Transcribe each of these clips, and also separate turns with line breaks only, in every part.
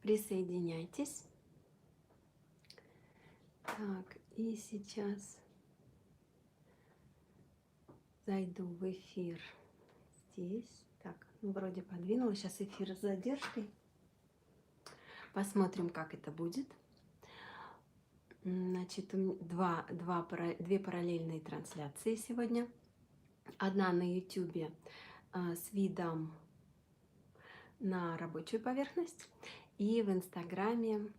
присоединяйтесь. Так, и сейчас зайду в эфир здесь. Так, ну вроде подвинула. Сейчас эфир с задержкой. Посмотрим, как это будет. Значит, две параллельные трансляции сегодня. Одна на YouTube с видом на рабочую поверхность и в Инстаграме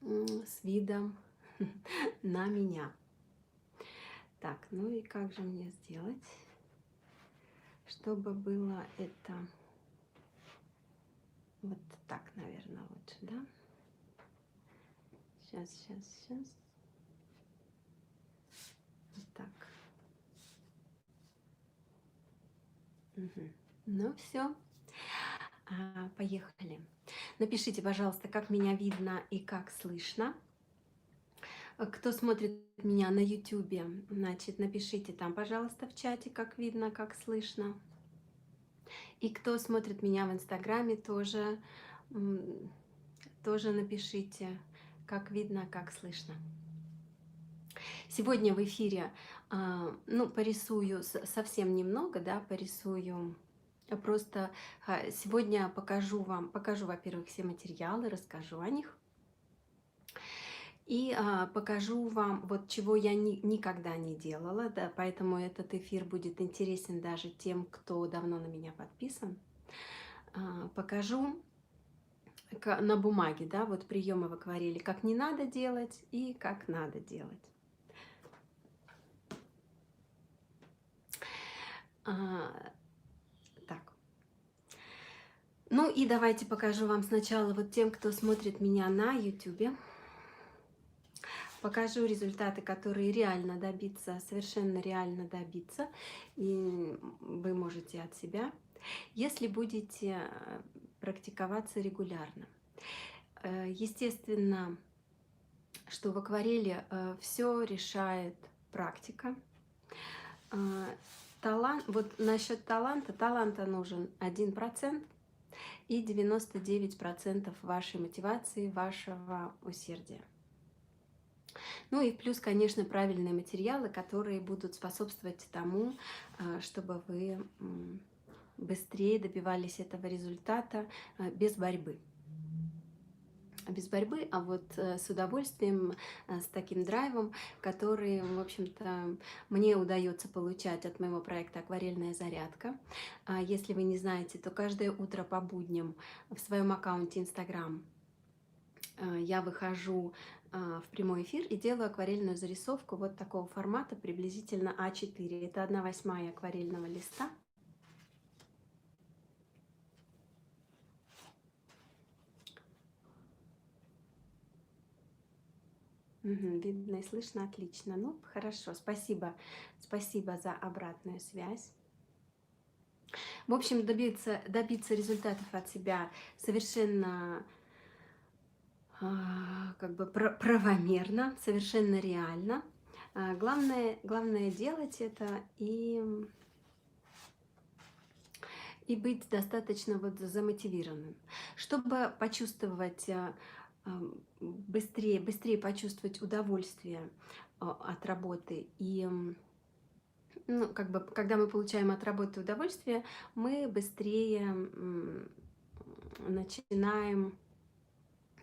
с видом на меня. Так, ну и как же мне сделать, чтобы было это вот так, наверное, лучше, да? Сейчас. Вот так. Угу. Ну все, поехали. Напишите, пожалуйста, как меня видно и как слышно. Кто смотрит меня на YouTube, значит, напишите там, пожалуйста, в чате, как видно, как слышно. И кто смотрит меня в Инстаграме, тоже напишите, как видно, как слышно. Сегодня в эфире, ну, порисую совсем немного, да, порисую. Просто сегодня покажу, во-первых, все материалы, расскажу о них. И покажу вам, вот чего я никогда не делала, да, поэтому этот эфир будет интересен даже тем, кто давно на меня подписан. Покажу на бумаге, да, вот приемы в акварели, как не надо делать и как надо делать. Так. Ну и давайте покажу вам сначала вот тем, кто смотрит меня на YouTube. Покажу результаты, которые реально добиться, совершенно реально добиться, и вы можете от себя, если будете практиковаться регулярно. Естественно, что в акварели все решает практика. Талант, вот насчет таланта нужен 1% и 99% вашей мотивации, вашего усердия. Ну и плюс, конечно, правильные материалы, которые будут способствовать тому, чтобы вы быстрее добивались этого результата без борьбы. Без борьбы, а вот с удовольствием, с таким драйвом, который, в общем-то, мне удается получать от моего проекта «Акварельная зарядка». Если вы не знаете, то каждое утро по будням в своем аккаунте Instagram я выхожу в прямой эфир и делаю акварельную зарисовку вот такого формата, приблизительно А4. Это 1/8 акварельного листа. Видно и слышно отлично. Ну, хорошо, спасибо за обратную связь. В общем, добиться результатов от себя совершенно как бы правомерно, совершенно реально. Главное делать это и быть достаточно вот замотивированным. Чтобы почувствовать, быстрее почувствовать удовольствие от работы и, ну, как бы, когда мы получаем от работы удовольствие, мы быстрее начинаем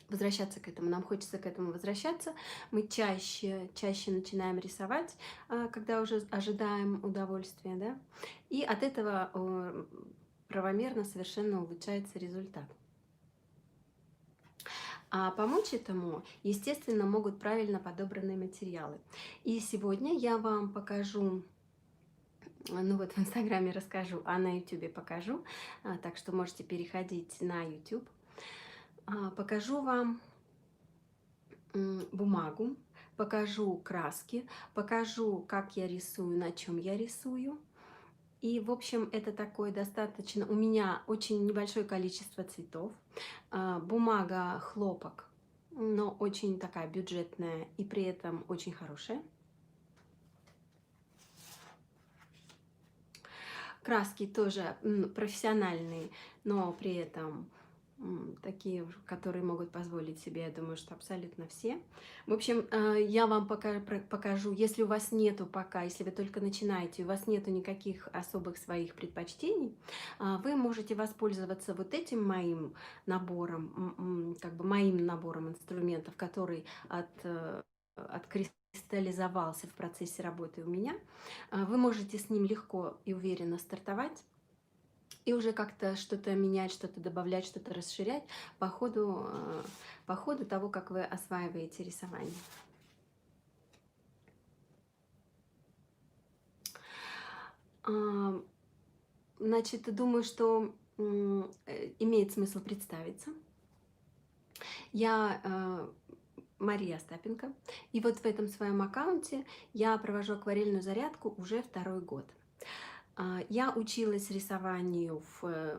возвращаться к этому, нам хочется к этому возвращаться, мы чаще начинаем рисовать, когда уже ожидаем удовольствия, да, и от этого правомерно совершенно улучшается результат. А помочь этому, естественно, могут правильно подобранные материалы. И сегодня я вам покажу, ну вот в Инстаграме расскажу, а на Ютубе покажу, так что можете переходить на YouTube. Покажу вам бумагу, покажу краски, покажу, как я рисую, на чем я рисую. И, в общем, это такое достаточно... У меня очень небольшое количество цветов. Бумага хлопок, но очень такая бюджетная и при этом очень хорошая. Краски тоже профессиональные, но при этом такие, которые могут позволить себе, я думаю, что абсолютно все. В общем, я вам покажу, если у вас нету пока, если вы только начинаете, у вас нету никаких особых своих предпочтений, вы можете воспользоваться вот этим моим набором, как бы моим набором инструментов, который откристаллизовался в процессе работы у меня. Вы можете с ним легко и уверенно стартовать и уже как-то что-то менять, что-то добавлять, что-то расширять по ходу того, как вы осваиваете рисование. Значит, думаю, что имеет смысл представиться. Я Мария Остапенко, и вот в этом своем аккаунте я провожу акварельную зарядку уже 2-й год. Я училась рисованию в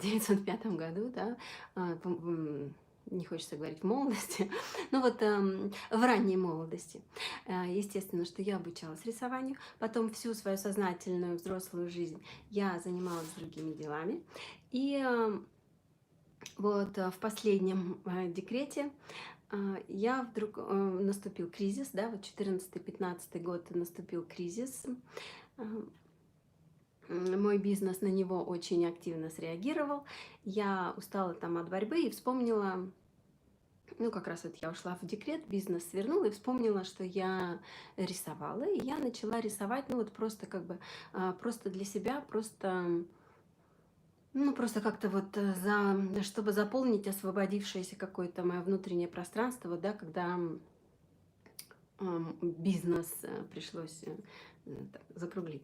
905 году, да, не хочется говорить в молодости, но вот в ранней молодости. Естественно, что я обучалась рисованию, потом всю свою сознательную взрослую жизнь я занималась другими делами, и вот в последнем декрете я вдруг наступил кризис, да, вот 14-15 год наступил кризис. Мой бизнес на него очень активно среагировал. Я устала там от борьбы и вспомнила, ну, как раз вот я ушла в декрет, бизнес свернула и вспомнила, что я рисовала. И я начала рисовать, ну, вот просто как бы, просто для себя, просто, ну, просто как-то вот, чтобы заполнить освободившееся какое-то мое внутреннее пространство, вот, да, когда бизнес пришлось так закруглить.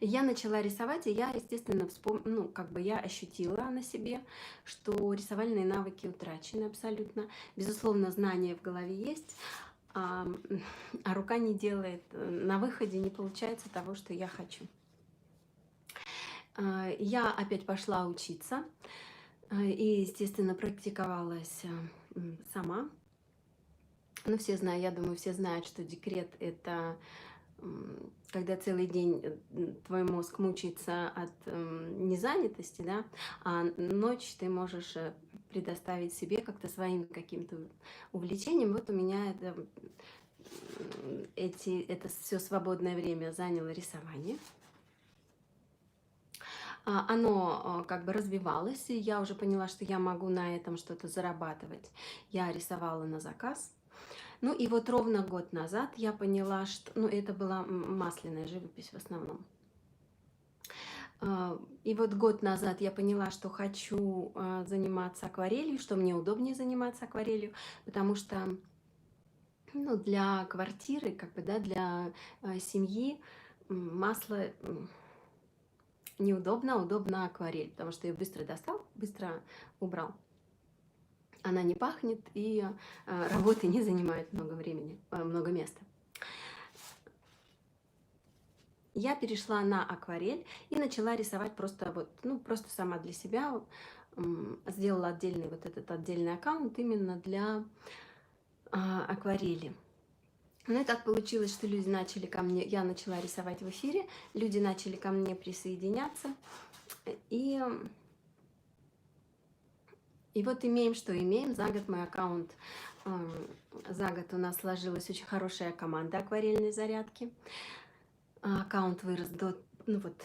Я начала рисовать, и я, естественно, ну, как бы я ощутила на себе, что рисовальные навыки утрачены абсолютно. Безусловно, знания в голове есть, а рука не делает, на выходе не получается того, что я хочу. Я опять пошла учиться, и, естественно, практиковалась сама. Ну, все знают, я думаю, все знают, что декрет – это когда целый день твой мозг мучается от незанятости, да, а ночь ты можешь предоставить себе как-то своим каким-то увлечением. Вот у меня это все свободное время заняло рисование. Оно как бы развивалось, и я уже поняла, что я могу на этом что-то зарабатывать. Я рисовала на заказ. Ну и вот ровно год назад я поняла, что... Ну, это была масляная живопись в основном. И вот год назад я поняла, что хочу заниматься акварелью, что мне удобнее заниматься акварелью, потому что, ну, для квартиры, как бы, да, для семьи масло неудобно, удобно акварель, потому что ее быстро достал, быстро убрал. Она не пахнет и работы не занимает много времени, много места. Я перешла на акварель и начала рисовать просто вот, ну, просто сама для себя. Сделала отдельный вот этот отдельный аккаунт именно для акварели. Ну и так получилось, что люди начали ко мне, я начала рисовать в эфире, люди начали ко мне присоединяться. И вот имеем, что имеем. За год мой аккаунт, за год у нас сложилась очень хорошая команда акварельной зарядки. Аккаунт вырос до, ну вот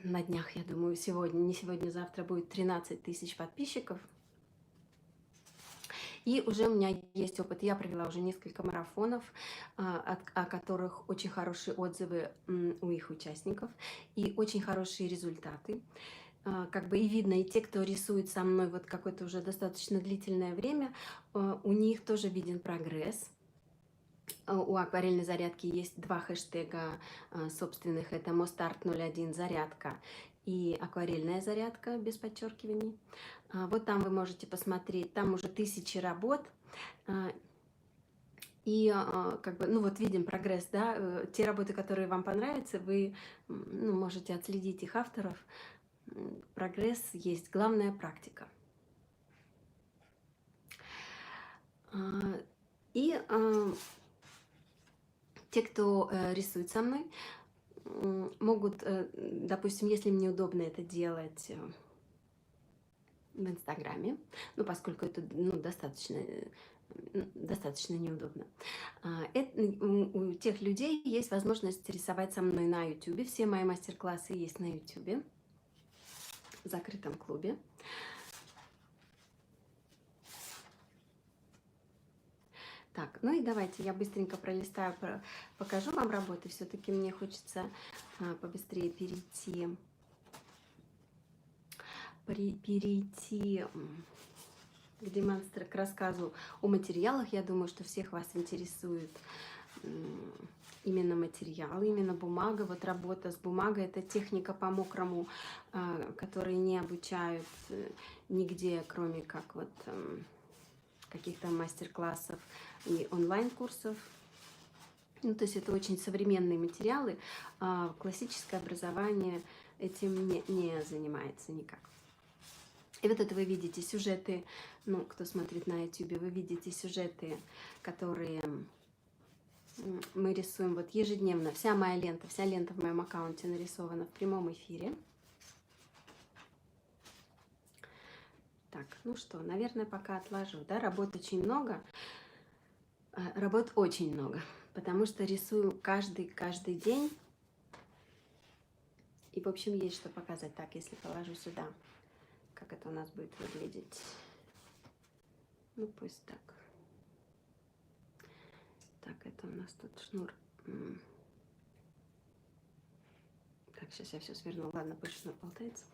на днях, я думаю, сегодня, не сегодня, завтра будет 13 тысяч подписчиков. И уже у меня есть опыт. Я провела уже несколько марафонов, о которых очень хорошие отзывы у их участников и очень хорошие результаты. Как бы и видно, и те, кто рисует со мной вот какое-то уже достаточно длительное время, у них тоже виден прогресс. У акварельной зарядки есть 2 хэштега собственных. Это Mostart01 зарядка и акварельная зарядка без подчеркиваний. Вот там вы можете посмотреть, там уже 1000 работ. И как бы, ну вот видим прогресс, да, те работы, которые вам понравятся, вы ну, можете отследить их авторов. Прогресс есть, главная практика. И те, кто рисует со мной, могут, допустим, если мне удобно это делать в Инстаграме, ну, поскольку это, ну, достаточно неудобно. У тех людей есть возможность рисовать со мной на YouTube. Все мои мастер-классы есть на YouTube, в закрытом клубе. Так, ну и давайте я быстренько пролистаю, покажу вам работы. Все-таки мне хочется побыстрее перейти к рассказу о материалах. Я думаю, что всех вас интересует именно материалы, именно бумага. Вот работа с бумагой — это техника по мокрому, которые не обучают нигде, кроме как вот каких-то мастер-классов и онлайн-курсов. Ну, то есть это очень современные материалы, а классическое образование этим не занимается никак. И вот это вы видите сюжеты, ну, кто смотрит на YouTube, вы видите сюжеты, которые мы рисуем вот ежедневно. Вся лента в моем аккаунте нарисована в прямом эфире. Так, ну что, наверное, пока отложу, да, работ очень много, потому что рисую каждый день, и, в общем, есть что показать. Так, если положу сюда, как это у нас будет выглядеть, ну, пусть так. Так, это у нас тут шнур. Так, сейчас я все сверну, ладно, пусть шнур болтается.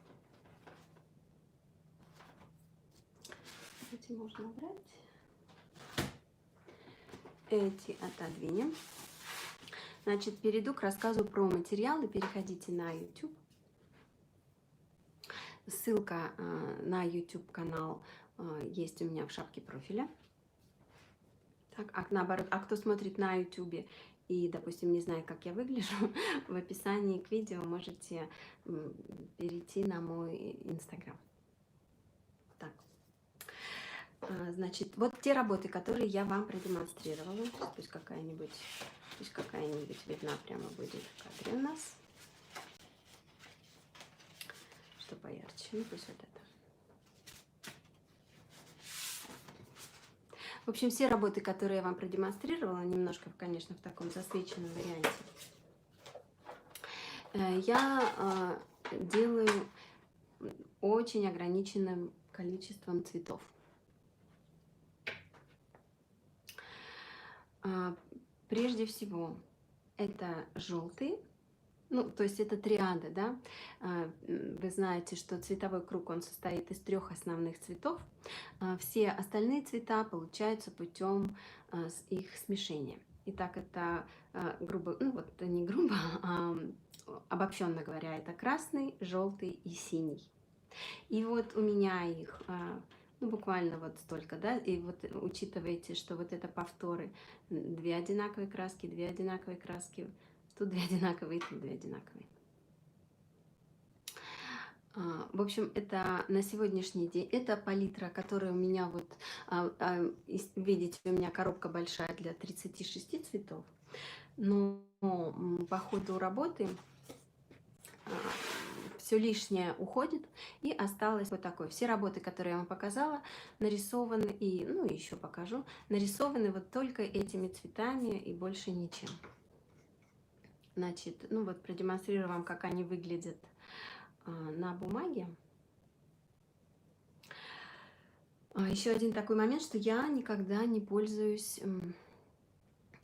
Эти можно убрать. Эти отодвинем. Значит, перейду к рассказу про материалы. Переходите на YouTube. Ссылка на YouTube канал есть у меня в шапке профиля. Так, наоборот, кто смотрит на YouTube и, допустим, не знает, как я выгляжу, в описании к видео можете перейти на мой Инстаграм. Так. Значит, вот те работы, которые я вам продемонстрировала. Пусть какая-нибудь видна прямо будет в кадре у нас. Что поярче, ну пусть вот это. В общем, все работы, которые я вам продемонстрировала, немножко, конечно, в таком засвеченном варианте, я делаю очень ограниченным количеством цветов. Прежде всего, это желтый, ну, то есть это триада, да. Вы знаете, что цветовой круг, он состоит из 3 основных цветов. Все остальные цвета получаются путем их смешения. Итак, это грубо, ну вот не грубо, а обобщенно говоря, это красный, желтый и синий. И вот у меня их ну, буквально вот столько, да, и вот учитывайте, что вот это повторы, 2 одинаковые краски, 2 одинаковые краски, тут 2 одинаковые, тут 2 одинаковые. В общем, это на сегодняшний день, это палитра, которая у меня вот, видите, у меня коробка большая для 36 цветов, но по ходу работы все лишнее уходит, и осталось вот такое. Все работы, которые я вам показала, нарисованы, и, ну, еще покажу, нарисованы вот только этими цветами и больше ничем. Значит, ну вот продемонстрирую вам, как они выглядят на бумаге. Еще один такой момент, что я никогда не пользуюсь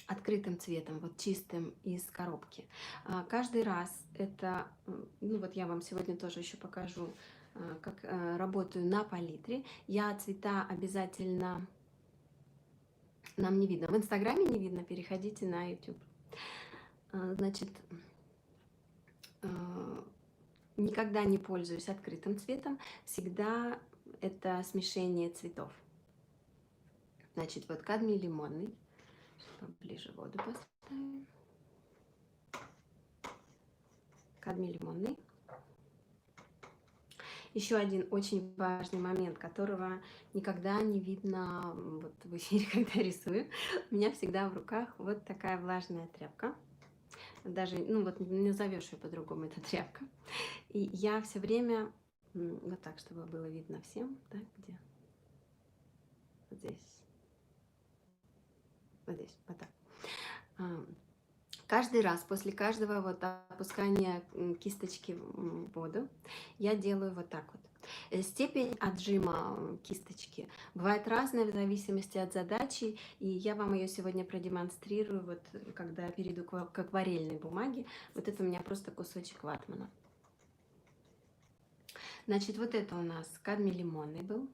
открытым цветом, вот чистым из коробки. Каждый раз это, ну вот я вам сегодня тоже еще покажу, как работаю на палитре. Я цвета обязательно, нам не видно, в Инстаграме не видно, переходите на YouTube. Значит, никогда не пользуюсь открытым цветом, всегда это смешение цветов. Значит, вот кадмий лимонный. Поближе воду поставим. Кадмий лимонный. Еще один очень важный момент, которого никогда не видно вот в эфире, когда рисую. У меня всегда в руках вот такая влажная тряпка. даже, ну вот не назовешь ее по-другому, это тряпка. И я все время, вот так, чтобы было видно всем, так, где? Вот здесь, вот здесь, вот так. А, Каждый раз после каждого вот опускания кисточки в воду я делаю вот так вот. Степень отжима кисточки бывает разная в зависимости от задачи, и я вам ее сегодня продемонстрирую, вот когда я перейду к акварельной бумаге. Вот это у меня просто кусочек ватмана. Значит, вот это у нас кадмий лимонный был.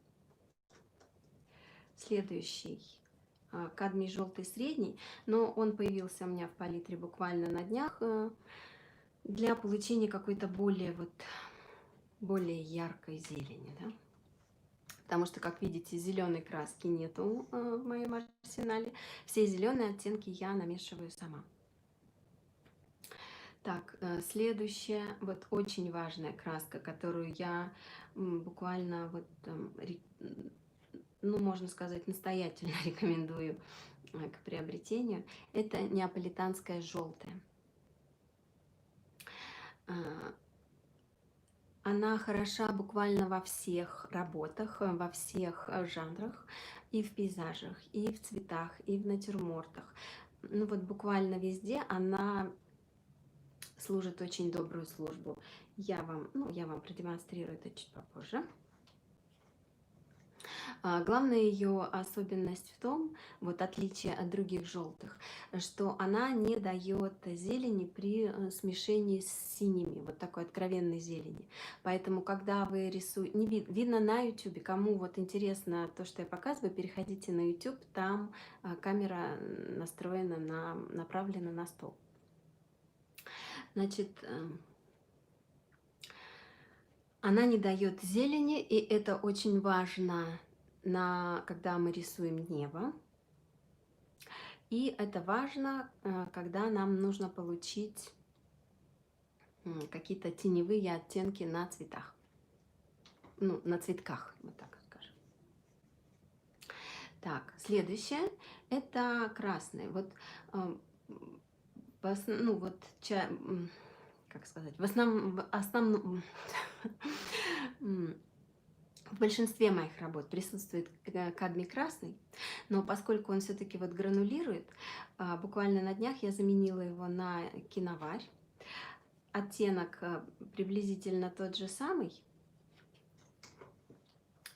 Следующий кадмий желтый средний, но он появился у меня в палитре буквально на днях для получения какой-то более яркой зелени, да? Потому что, как видите, зеленой краски нету в моем арсенале. Все зеленые оттенки я намешиваю сама. Так, следующая, вот очень важная краска, которую я буквально вот, ну, можно сказать, настоятельно рекомендую к приобретению, это неаполитанская желтая. Она хороша буквально во всех работах, во всех жанрах, и в пейзажах, и в цветах, и в натюрмортах. Ну вот буквально везде она служит очень добрую службу. Я вам продемонстрирую это чуть попозже. Главная ее особенность в том, вот отличие от других желтых, что она не дает зелени при смешении с синими, вот такой откровенной зелени. Поэтому, когда вы рисуете, видно на YouTube, кому вот интересно то, что я показываю, переходите на YouTube, там камера настроена, направлена на стол. Значит, она не дает зелени, и это очень важно, когда мы рисуем небо. И это важно, когда нам нужно получить какие-то теневые оттенки на цветах. Ну, на цветках, вот так скажем. Так, следующее – это красный. Вот, ну, вот, как сказать, в основном в большинстве моих работ присутствует кадмий красный, но поскольку он все-таки вот гранулирует, буквально на днях я заменила его на киноварь. Оттенок приблизительно тот же самый,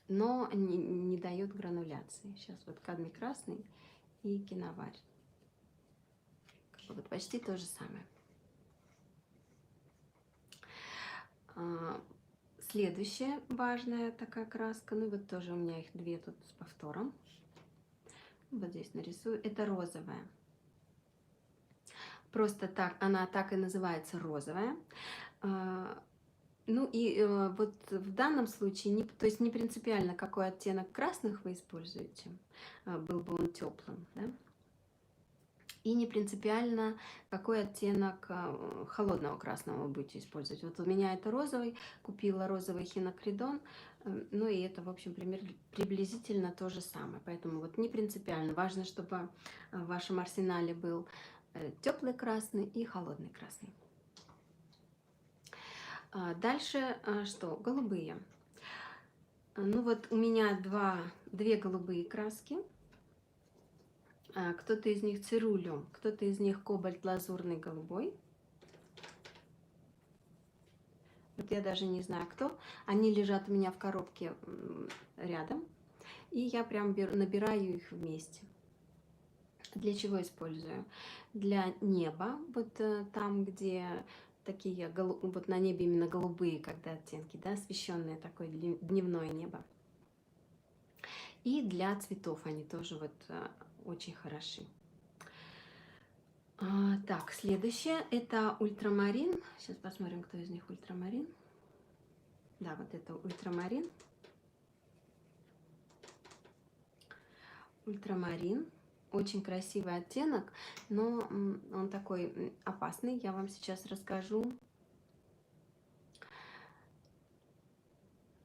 но не дает грануляции. Сейчас вот кадмий красный и киноварь. Вот почти то же самое. Следующая важная такая краска, ну вот тоже у меня их две тут с повтором. Вот здесь нарисую. Это розовая. Просто так, она так и называется, розовая. Ну и вот в данном случае, то есть не принципиально, какой оттенок красных вы используете, был бы он теплым, да? И не принципиально, какой оттенок холодного красного вы будете использовать. Вот у меня это розовый, купила розовый хинокридон, ну и это, в общем, приблизительно то же самое. Поэтому вот не принципиально. Важно, чтобы в вашем арсенале был теплый красный и холодный красный. Дальше что? Голубые. Ну вот у меня две голубые краски. Кто-то из них цирулиум, кто-то из них кобальт-лазурный голубой. Вот я даже не знаю кто. Они лежат у меня в коробке рядом. И я прям набираю их вместе. Для чего использую? Для неба. Вот там, где такие, вот на небе именно голубые, когда оттенки, да, освещенное такое дневное небо. И для цветов они тоже вот очень хороши. Так, следующее это ультрамарин. Сейчас посмотрим, кто из них ультрамарин. Да, вот это ультрамарин. Ультрамарин. Очень красивый оттенок, но он такой опасный. Я вам сейчас расскажу.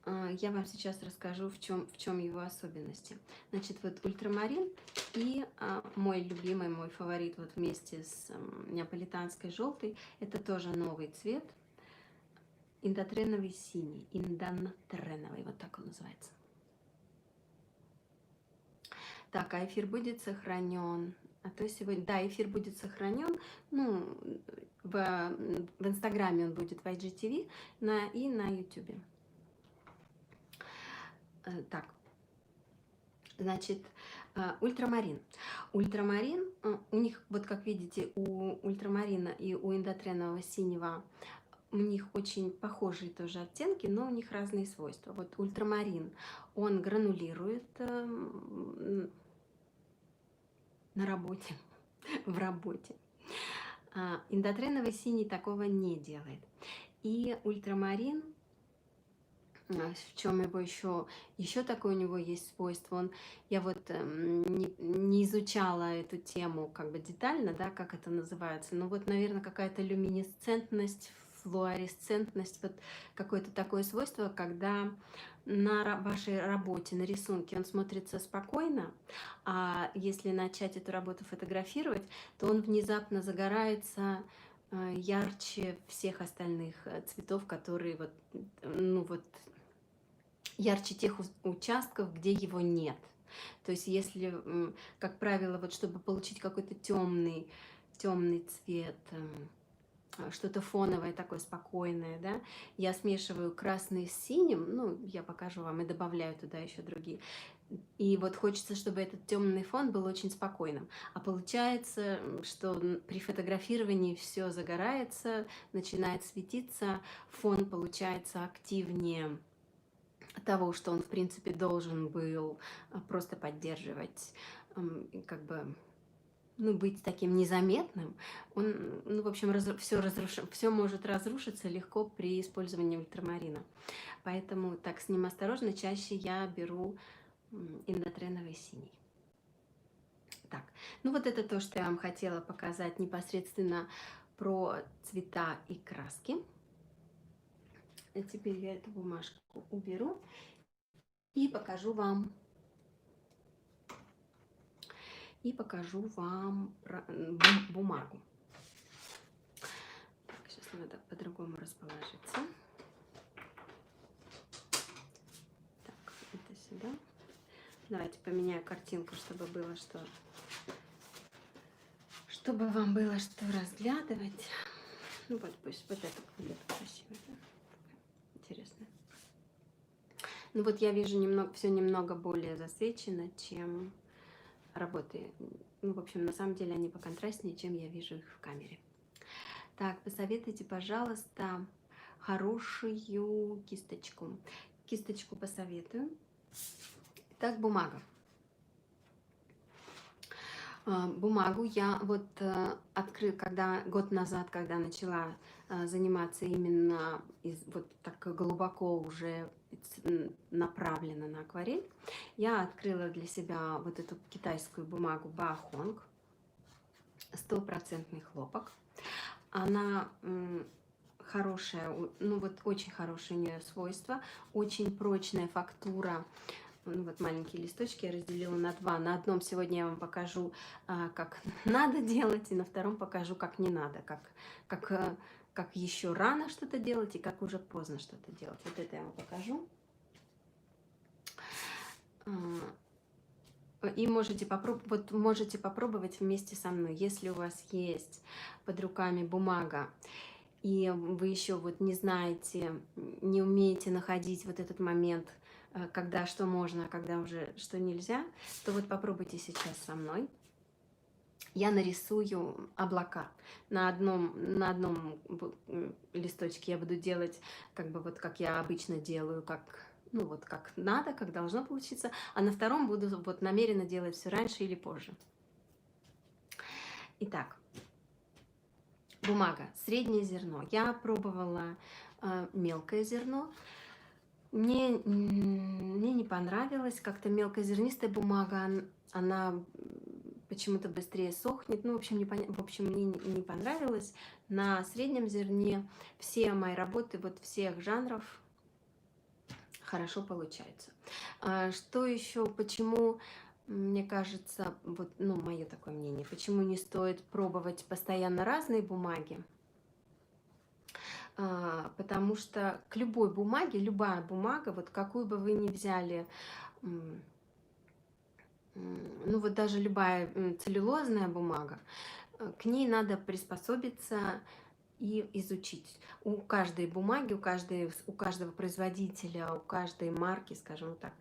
я вам сейчас расскажу, в чем его особенности. Значит, вот ультрамарин и мой любимый, мой фаворит вот вместе с неаполитанской желтой, это тоже новый цвет, индотреновый синий, индотреновый, вот так он называется. Так, а эфир будет сохранен. А то сегодня, да, эфир будет сохранен, ну, в Инстаграме он будет в IGTV и на Ютубе. Так, значит, ультрамарин. Ультрамарин, у них, вот как видите, у ультрамарина и у индотренового синего у них очень похожие тоже оттенки, но у них разные свойства. Вот ультрамарин, он гранулирует на работе, в работе. Индотреновый синий такого не делает. И ультрамарин, в чем его еще такое у него есть свойство, я вот не изучала эту тему как бы детально, да, как это называется, но вот, наверное, какая-то люминесцентность, флуоресцентность, вот какое-то такое свойство, когда на вашей работе, на рисунке он смотрится спокойно, а если начать эту работу фотографировать, то он внезапно загорается ярче всех остальных цветов, которые вот, ну вот, ярче тех участков, где его нет. То есть если, как правило, вот чтобы получить какой-то темный цвет, что-то фоновое, такое спокойное, да, я смешиваю красный с синим, ну, я покажу вам, и добавляю туда еще другие. И вот хочется, чтобы этот темный фон был очень спокойным. А получается, что при фотографировании все загорается, начинает светиться, фон получается активнее того, что он, в принципе, должен был просто поддерживать, как бы, ну, быть таким незаметным. Он, ну, в общем, все может разрушиться легко при использовании ультрамарина. Поэтому так с ним осторожно. Чаще я беру индотреновый синий. Так, ну вот это то, что я вам хотела показать непосредственно про цвета и краски. А теперь я эту бумажку уберу и покажу вам бумагу. Так, сейчас надо по-другому расположиться. Так, это сюда. Давайте поменяю картинку, чтобы было что, чтобы вам было что разглядывать. Ну вот, пусть вот это будет красиво, да? Интересно. Ну вот я вижу все немного более засвечено, чем работы. Ну, в общем, на самом деле они поконтрастнее, чем я вижу их в камере. Так, посоветуйте, пожалуйста, хорошую кисточку. Кисточку посоветую. Так, бумага. Бумагу я вот открыла, год назад, когда начала заниматься именно вот так глубоко уже направлена на акварель, я открыла для себя вот эту китайскую бумагу Баохонг, 100% хлопок. Она хорошая, ну вот очень хорошее у нее свойство, очень прочная фактура. Ну, вот маленькие листочки я разделила на два. На одном сегодня я вам покажу, как надо делать, и на втором покажу, как не надо, как еще рано что-то делать и как уже поздно что-то делать. Вот это я вам покажу. И можете попробовать вместе со мной, если у вас есть под руками бумага, и вы еще вот не знаете, не умеете находить вот этот момент, когда что можно, а когда уже что нельзя, то вот попробуйте сейчас со мной. Я нарисую облака. На одном листочке я буду делать, как бы вот как я обычно делаю, ну вот как надо, как должно получиться, а на втором буду вот намеренно делать все раньше или позже. Итак, бумага, среднее зерно. Я пробовала мелкое зерно. Мне не понравилось, как-то мелкозернистая бумага, она почему-то быстрее сохнет. Ну, в общем, мне не понравилось. На среднем зерне все мои работы, вот всех жанров, хорошо получаются. Что еще, почему, мне кажется, вот, ну, мое такое мнение, почему не стоит пробовать постоянно разные бумаги? Потому что к любой бумаге, любая бумага, вот какую бы вы ни взяли, ну вот даже любая целлюлозная бумага, к ней надо приспособиться и изучить. У каждой бумаги, у каждого производителя, у каждой марки, скажем так,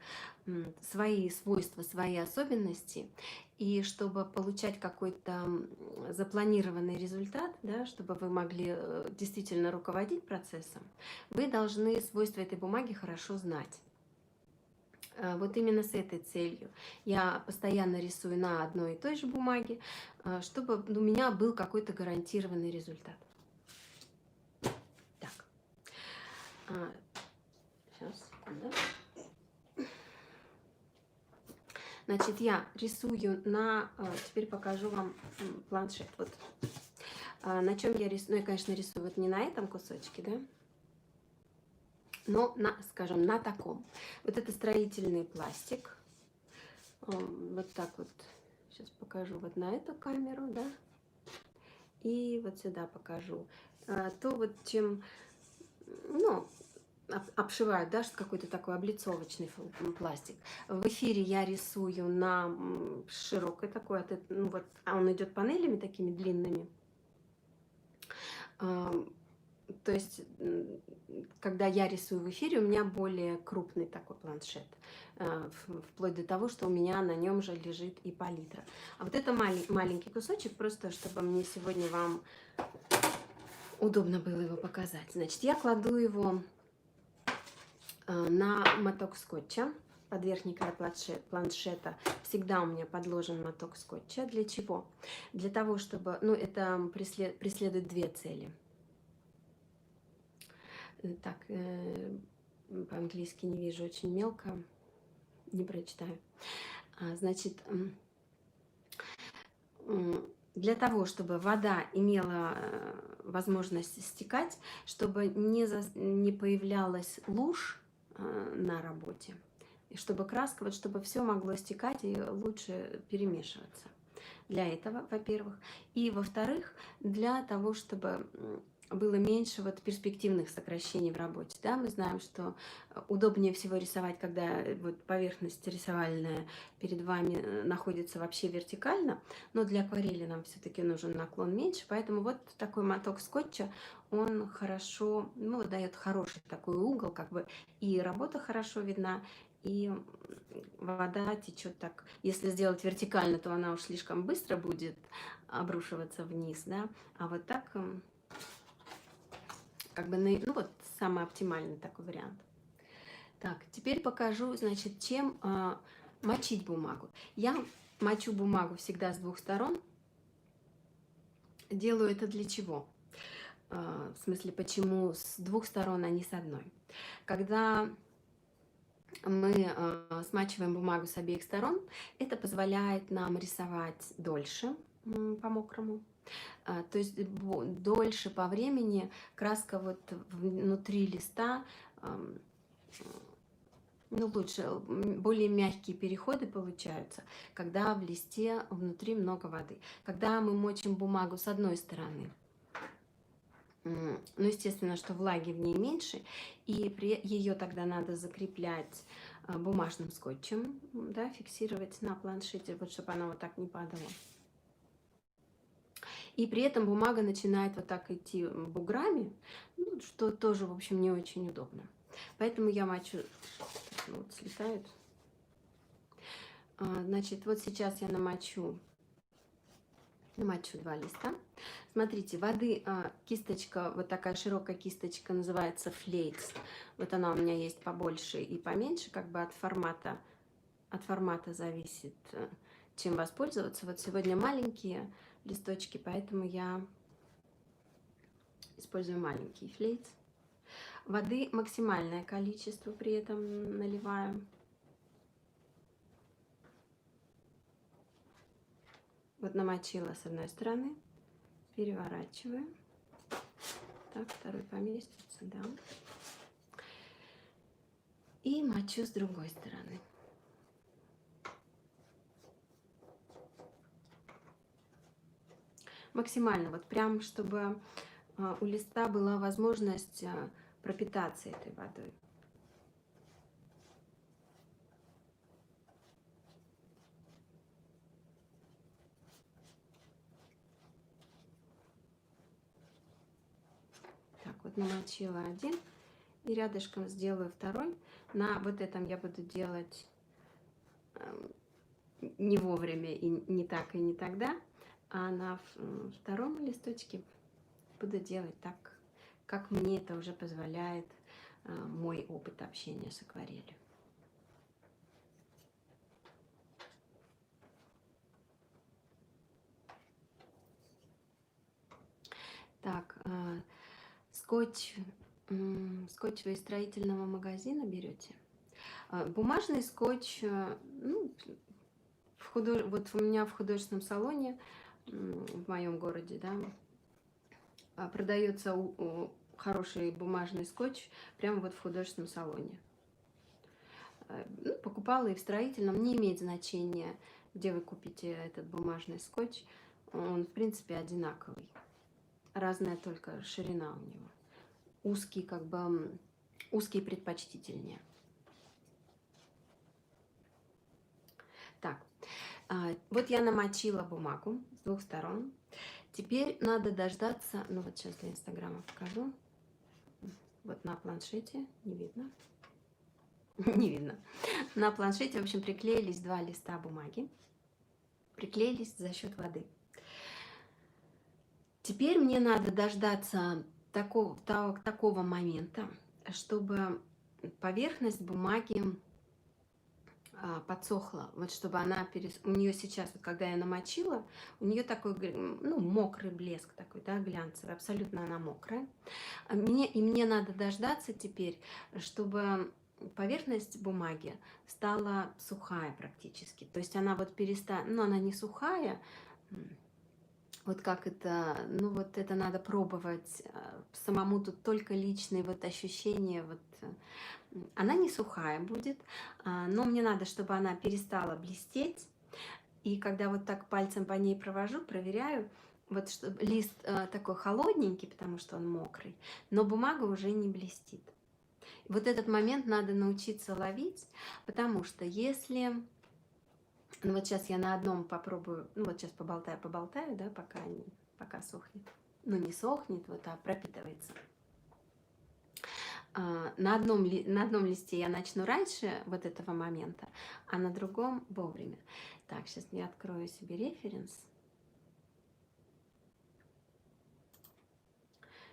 свои свойства, свои особенности. И чтобы получать какой-то запланированный результат, да, чтобы вы могли действительно руководить процессом, вы должны свойства этой бумаги хорошо знать. Вот именно с этой целью я постоянно рисую на одной и той же бумаге, чтобы у меня был какой-то гарантированный результат. Так, сейчас, секунду. Значит, я рисую на... Теперь покажу вам планшет. Вот. На чем я рисую? Ну, я, конечно, рисую вот не на этом кусочке, да? Но, скажем, на таком. Вот это строительный пластик. Вот так вот. Сейчас покажу вот на эту камеру, да? И вот сюда покажу. То вот чем... Ну, обшивают, да, какой-то такой облицовочный пластик. В эфире я рисую на широкой такой, ну вот, он идет панелями такими длинными. То есть, когда я рисую в эфире, у меня более крупный такой планшет, вплоть до того, что у меня на нем же лежит и палитра. А вот это маленький кусочек, просто чтобы мне сегодня вам удобно было его показать. Значит, я кладу его на моток скотча. Под верхний край планшета всегда у меня подложен моток скотча. Для чего? Для того, чтобы... Ну, это преследует две цели. Так, по-английски не вижу, очень мелко, не прочитаю. Значит, для того, чтобы вода имела возможность стекать, чтобы не появлялась лужь на работе, и чтобы краска, вот чтобы все могло стекать и лучше перемешиваться. Для этого, во-первых. И, во-вторых, для того, чтобы было меньше вот перспективных сокращений в работе. Да? Мы знаем, что удобнее всего рисовать, когда вот поверхность рисовальная перед вами находится вообще вертикально, но для акварели нам все-таки нужен наклон меньше, поэтому вот такой моток скотча, он хорошо, ну, дает хороший такой угол, как бы и работа хорошо видна, и вода течет так. Если сделать вертикально, то она уж слишком быстро будет обрушиваться вниз, да, а вот так как бы, ну вот, самый оптимальный такой вариант. Так, теперь покажу, значит, чем мочить бумагу. Я мочу бумагу всегда с двух сторон. Делаю это для чего? В смысле, почему с двух сторон, а не с одной? Когда мы смачиваем бумагу с обеих сторон, это позволяет нам рисовать дольше по мокрому. То есть дольше по времени краска вот внутри листа, ну, лучше, более мягкие переходы получаются, когда в листе внутри много воды. Когда мы мочим бумагу с одной стороны, ну, естественно, что влаги в ней меньше, и ее тогда надо закреплять бумажным скотчем, да, фиксировать на планшете, вот, чтобы она вот так не падала. И при этом бумага начинает вот так идти буграми, ну, что тоже, в общем, не очень удобно. Поэтому я мочу, ну, вот слетают. Значит, вот сейчас я намочу 2 листа. Смотрите, воды, кисточка, вот такая широкая кисточка называется флейкс. Вот она у меня есть побольше и поменьше, как бы от формата зависит, чем воспользоваться. Вот сегодня маленькие листочки, поэтому я использую маленький флейкс. Воды максимальное количество при этом наливаю. Вот намочила с одной стороны, переворачиваю. Так, второй поместится, да. И мочу с другой стороны. Максимально, вот прям, чтобы у листа была возможность пропитаться этой водой. Так, вот намочила один. И рядышком сделаю второй. На вот этом я буду делать не вовремя и не так, и не тогда. А на втором листочке буду делать так, как мне это уже позволяет мой опыт общения с акварелью. Так, скотч, скотч вы из строительного магазина берете. Бумажный скотч, ну, вот у меня в художественном салоне в моем городе, да, продается хороший бумажный скотч прямо вот в художественном салоне. Ну, покупала и в строительном, не имеет значения, где вы купите этот бумажный скотч. Он, в принципе, одинаковый. Разная только ширина у него. Узкий, как бы, узкий предпочтительнее. Так, вот я намочила бумагу с двух сторон. Теперь надо дождаться, ну вот сейчас для Инстаграма покажу. Вот на планшете, не видно. Не видно. На планшете, в общем, приклеились два листа бумаги. Приклеились за счет воды. Теперь мне надо дождаться такого момента, чтобы поверхность бумаги подсохла, вот чтобы она у нее сейчас, вот когда я намочила, у нее такой, ну, мокрый блеск такой, да, глянцевый, абсолютно она мокрая. Мне надо дождаться теперь, чтобы поверхность бумаги стала сухая практически, то есть она вот перестала, ну, она не сухая, вот как это, ну, вот это надо пробовать самому, тут только личные вот ощущения, вот. Она не сухая будет, но мне надо, чтобы она перестала блестеть. И когда вот так пальцем по ней провожу, проверяю, вот чтобы лист такой холодненький, потому что он мокрый, но бумага уже не блестит. Вот этот момент надо научиться ловить, потому что если... Ну вот сейчас я на одном попробую, ну вот сейчас поболтаю, да, пока сохнет. Ну не сохнет, вот, а пропитывается. На одном листе я начну раньше вот этого момента, а на другом вовремя. Так, сейчас я открою себе референс.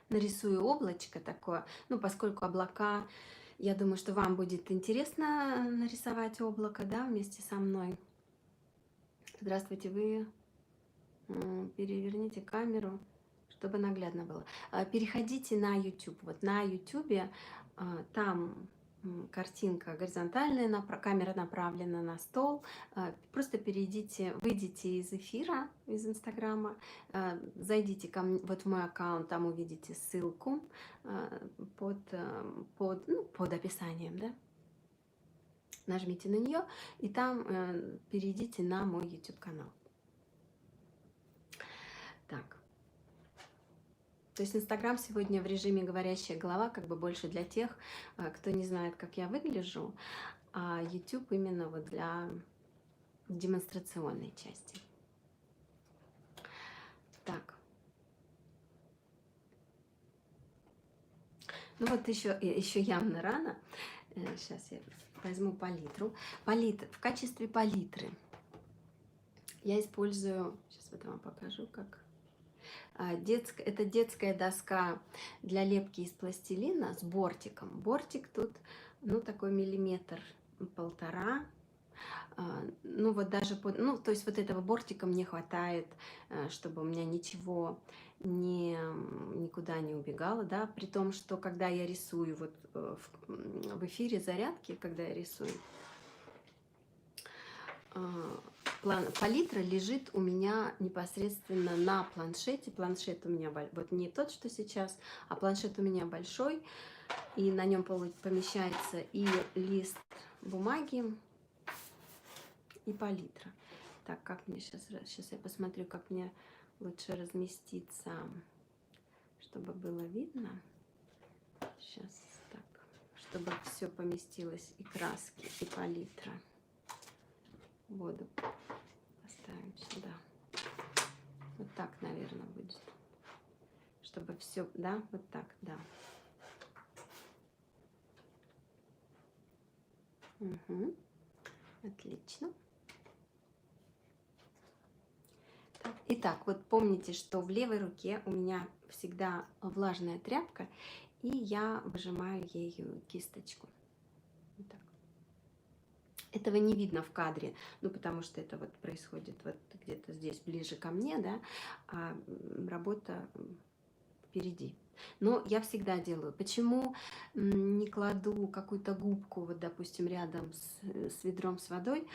Нарисую облачко такое. Ну, поскольку облака, я думаю, что вам будет интересно нарисовать облако, да, вместе со мной. Здравствуйте, вы переверните камеру, чтобы наглядно было. Переходите на YouTube. Вот на YouTube там картинка горизонтальная, камера направлена на стол. Просто выйдите из эфира, из Инстаграма, зайдите вот в мой аккаунт, там увидите ссылку под описанием, да? Нажмите на нее и там перейдите на мой YouTube канал. Так. То есть Инстаграм сегодня в режиме говорящая голова, как бы больше для тех, кто не знает, как я выгляжу, а YouTube именно вот для демонстрационной части. Так. Ну вот еще явно рано. Сейчас я возьму палитру. В качестве палитры я использую, сейчас вот вам покажу, как... Это детская доска для лепки из пластилина с бортиком. Бортик тут, ну, такой 1,5 мм. Ну, вот даже, ну, то есть вот этого бортика мне хватает, чтобы у меня ничего никуда не убегало, да, при том, что когда я рисую, вот в эфире зарядки, когда я рисую, палитра лежит у меня непосредственно на планшете. Планшет у меня вот не тот, что сейчас, а планшет у меня большой. И на нем помещается и лист бумаги, и палитра. Так, как мне сейчас я посмотрю, как мне лучше разместиться, чтобы было видно. Сейчас так, чтобы все поместилось, и краски, и палитра. Воду поставим сюда. Вот так, наверное, будет. Чтобы все, да, вот так, да. Угу. Отлично. Так, итак, вот помните, что в левой руке у меня всегда влажная тряпка, и я выжимаю ею кисточку. Вот так. Этого не видно в кадре, ну потому что это вот происходит вот где-то здесь ближе ко мне, да, а работа впереди. Но я всегда делаю. Почему не кладу какую-то губку, вот, допустим, рядом с ведром с водой,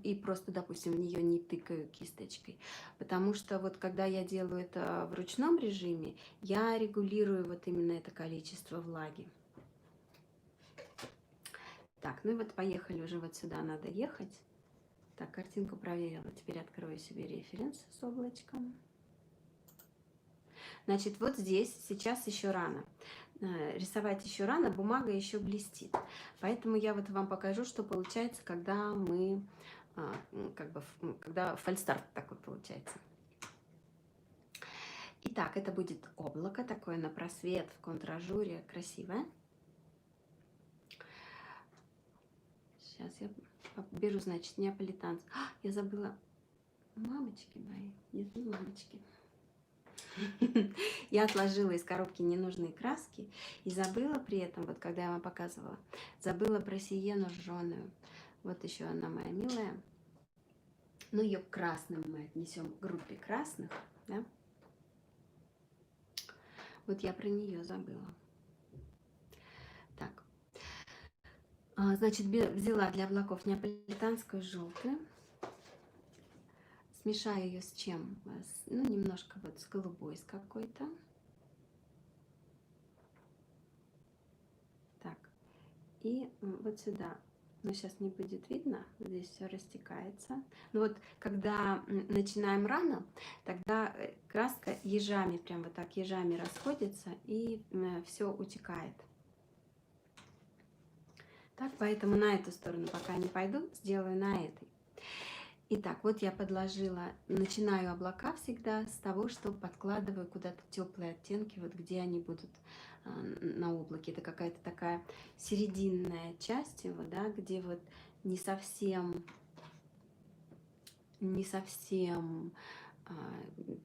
и просто, допустим, в нее не тыкаю кисточкой? Потому что вот когда я делаю это в ручном режиме, я регулирую вот именно это количество влаги. Так, ну и вот поехали уже вот сюда, надо ехать. Так, картинку проверила. Теперь открою себе референс с облачком. Значит, вот здесь сейчас еще рано. Рисовать еще рано, бумага еще блестит. Поэтому я вот вам покажу, что получается, когда мы, когда фальстарт такой получается. Итак, это будет облако такое на просвет в контражуре, красивое. Сейчас я беру, значит, неаполитанцы. Я забыла. Мамочки мои. Нет, не мамочки. Я отложила из коробки ненужные краски и забыла при этом, вот когда я вам показывала, забыла про сиену жженую. Вот еще она моя милая. Ну, ее к красным мы отнесем к группе красных, да? Вот я про нее забыла. Так. Значит, взяла для облаков неаполитанскую желтую. Смешаю ее с чем? Ну, немножко вот с голубой, с какой-то. Так. И вот сюда. Но сейчас не будет видно, здесь все растекается. Но вот когда начинаем рано, тогда краска ежами, прям вот так ежами расходится, и все утекает. Так, поэтому на эту сторону пока не пойду, сделаю на этой. Итак, вот я подложила, начинаю облака всегда с того, что подкладываю куда-то теплые оттенки, вот где они будут на облаке. Это какая-то такая серединная часть его, да, где вот не совсем,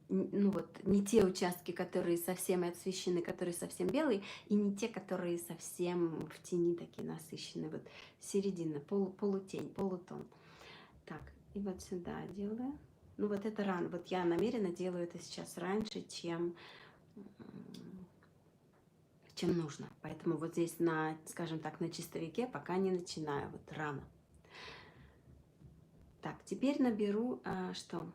ну вот, не те участки, которые совсем освещены, которые совсем белые, и не те, которые совсем в тени такие насыщенные. Вот середина, полутень, полутон. Так, и вот сюда делаю. Ну вот это рано. Вот я намеренно делаю это сейчас раньше, чем нужно. Поэтому вот здесь на, скажем так, на чистовике пока не начинаю. Вот рано. Так, теперь наберу что?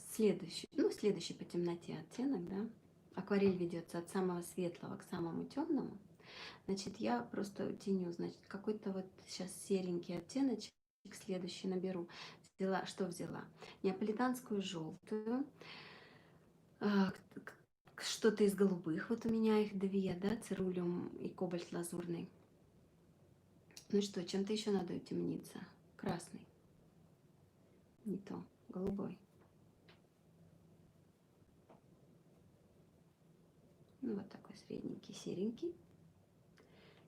Следующий по темноте оттенок, да? Акварель ведется от самого светлого к самому темному. Значит, я просто теню, значит, какой-то вот сейчас серенький оттеночек, следующий наберу. Что взяла? Неаполитанскую желтую, что-то из голубых, вот у меня их две, да, цирулиум и кобальт лазурный. Ну и что, чем-то еще надо утемниться. Красный. Не то, голубой. Ну вот такой средненький, серенький.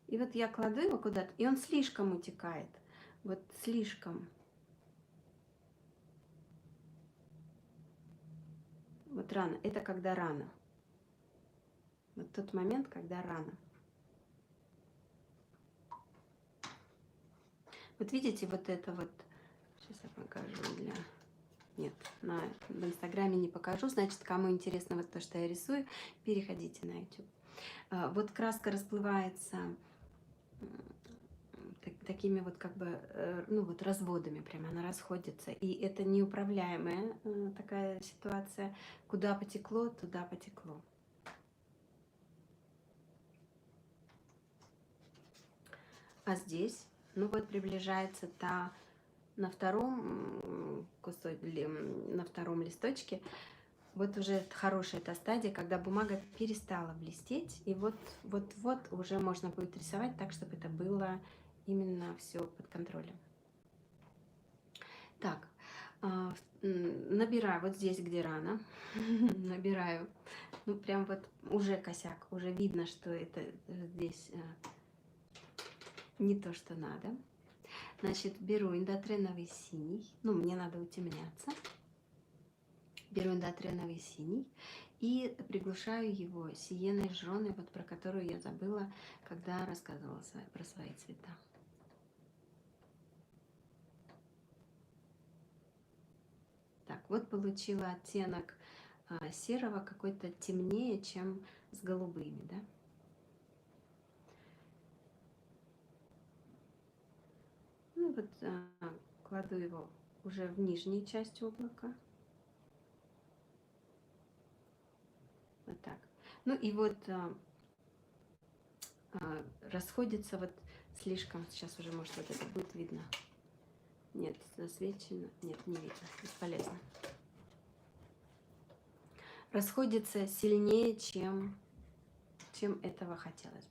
И вот я кладу его куда-то, и он слишком утекает. Вот слишком. Вот рано. Это когда рано. Вот тот момент, когда рано. Вот видите, вот это вот. Сейчас я покажу для... Нет, в Инстаграме не покажу. Значит, кому интересно вот то, что я рисую, переходите на YouTube. Вот краска расплывается такими вот как бы, ну вот разводами прямо, она расходится. И это неуправляемая такая ситуация. Куда потекло, туда потекло. А здесь, ну вот приближается та на втором на втором листочке, вот уже хорошая та стадия, когда бумага перестала блестеть, и вот уже можно будет рисовать так, чтобы это было именно все под контролем. Так, набираю вот здесь, где рано, набираю, ну прям вот уже косяк, уже видно, что это здесь не то, что надо. Значит, беру индотреновый синий, ну мне надо утемняться. Беру индотреновый синий и приглушаю его сиеной жженой, вот про которую я забыла, когда рассказывала про свои цвета. Так, вот получила оттенок серого, какой-то темнее, чем с голубыми, да? Ну вот кладу его уже в нижнюю часть облака. Вот так. Ну и вот расходится вот слишком, сейчас уже, может, вот это будет видно. Нет, засвечено, нет, не видно, бесполезно. Расходится сильнее, чем этого хотелось бы.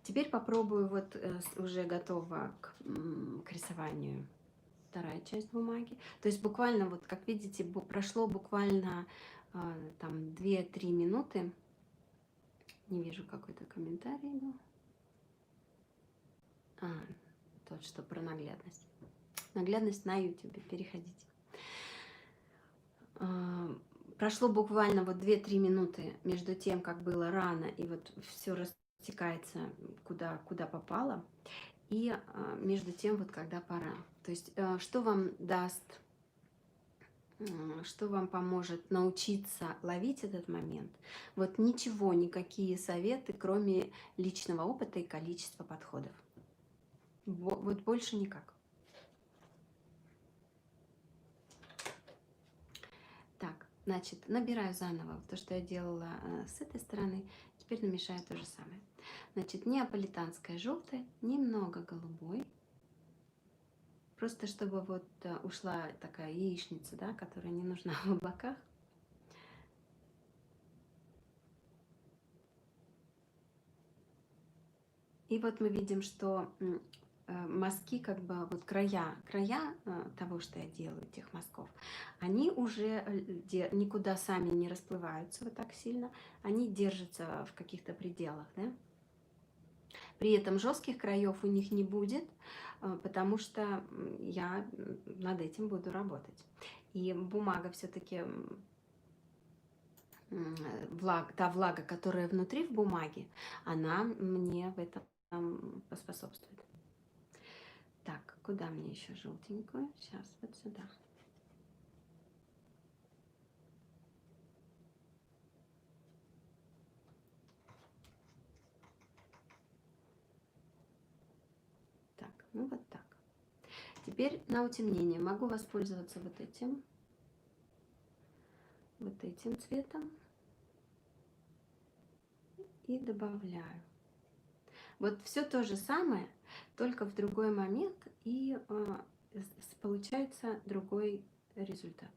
Теперь попробую, вот уже готова к рисованию вторая часть бумаги. То есть буквально, вот как видите, прошло буквально там 2-3 минуты. Не вижу, какой-то комментарий был. Тот, что про наглядность. Наглядность на YouTube, переходите. Прошло буквально вот 2-3 минуты между тем, как было рано, и вот все растекается куда попало, и между тем, вот когда пора. То есть что вам даст, что вам поможет научиться ловить этот момент? Вот ничего, никакие советы, кроме личного опыта и количества подходов. Вот больше никак. Так, значит, набираю заново то, что я делала с этой стороны. Теперь намешаю то же самое. Значит, неаполитанское желтое, немного голубой. Просто чтобы вот ушла такая яичница, да, которая не нужна в облаках. И вот мы видим, что мазки, как бы вот края того, что я делаю, этих мазков, они уже никуда сами не расплываются вот так сильно, они держатся в каких-то пределах, да? При этом жестких краев у них не будет, потому что я над этим буду работать. И бумага все-таки, та влага, которая внутри в бумаге, она мне в этом поспособствует. Так, куда мне еще желтенькую? Сейчас вот сюда. Так, ну вот так. Теперь на утемнение могу воспользоваться вот этим цветом и добавляю. Вот все то же самое, только в другой момент, и получается другой результат.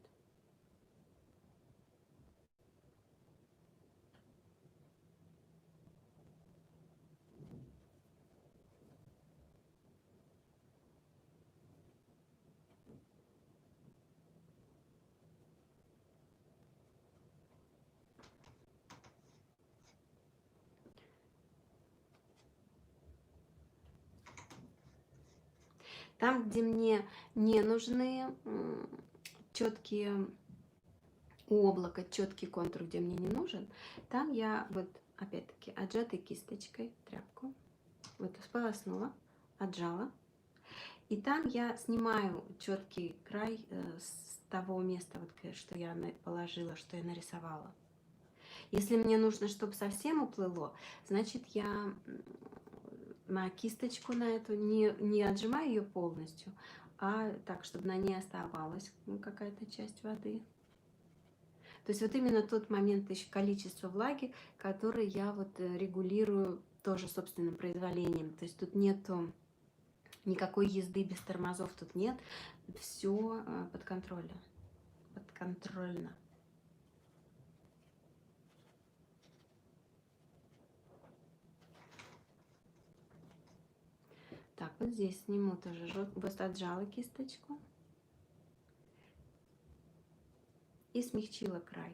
Там, где мне не нужны четкие облака, четкий контур, где мне не нужен, там я вот опять-таки отжатой кисточкой тряпку вот сполоснула, отжала, и там я снимаю четкий край с того места, вот, что я положила, что я нарисовала. Если мне нужно, чтобы совсем уплыло, значит я на кисточку на эту не отжимаю ее полностью, а так, чтобы на ней оставалась какая-то часть воды. То есть вот именно тот момент еще количества влаги, который я вот регулирую тоже собственным произволением. То есть тут нету никакой езды без тормозов, тут нет. Все под контролем. Подконтрольно. Так, вот здесь сниму тоже, вот отжала кисточку и смягчила край,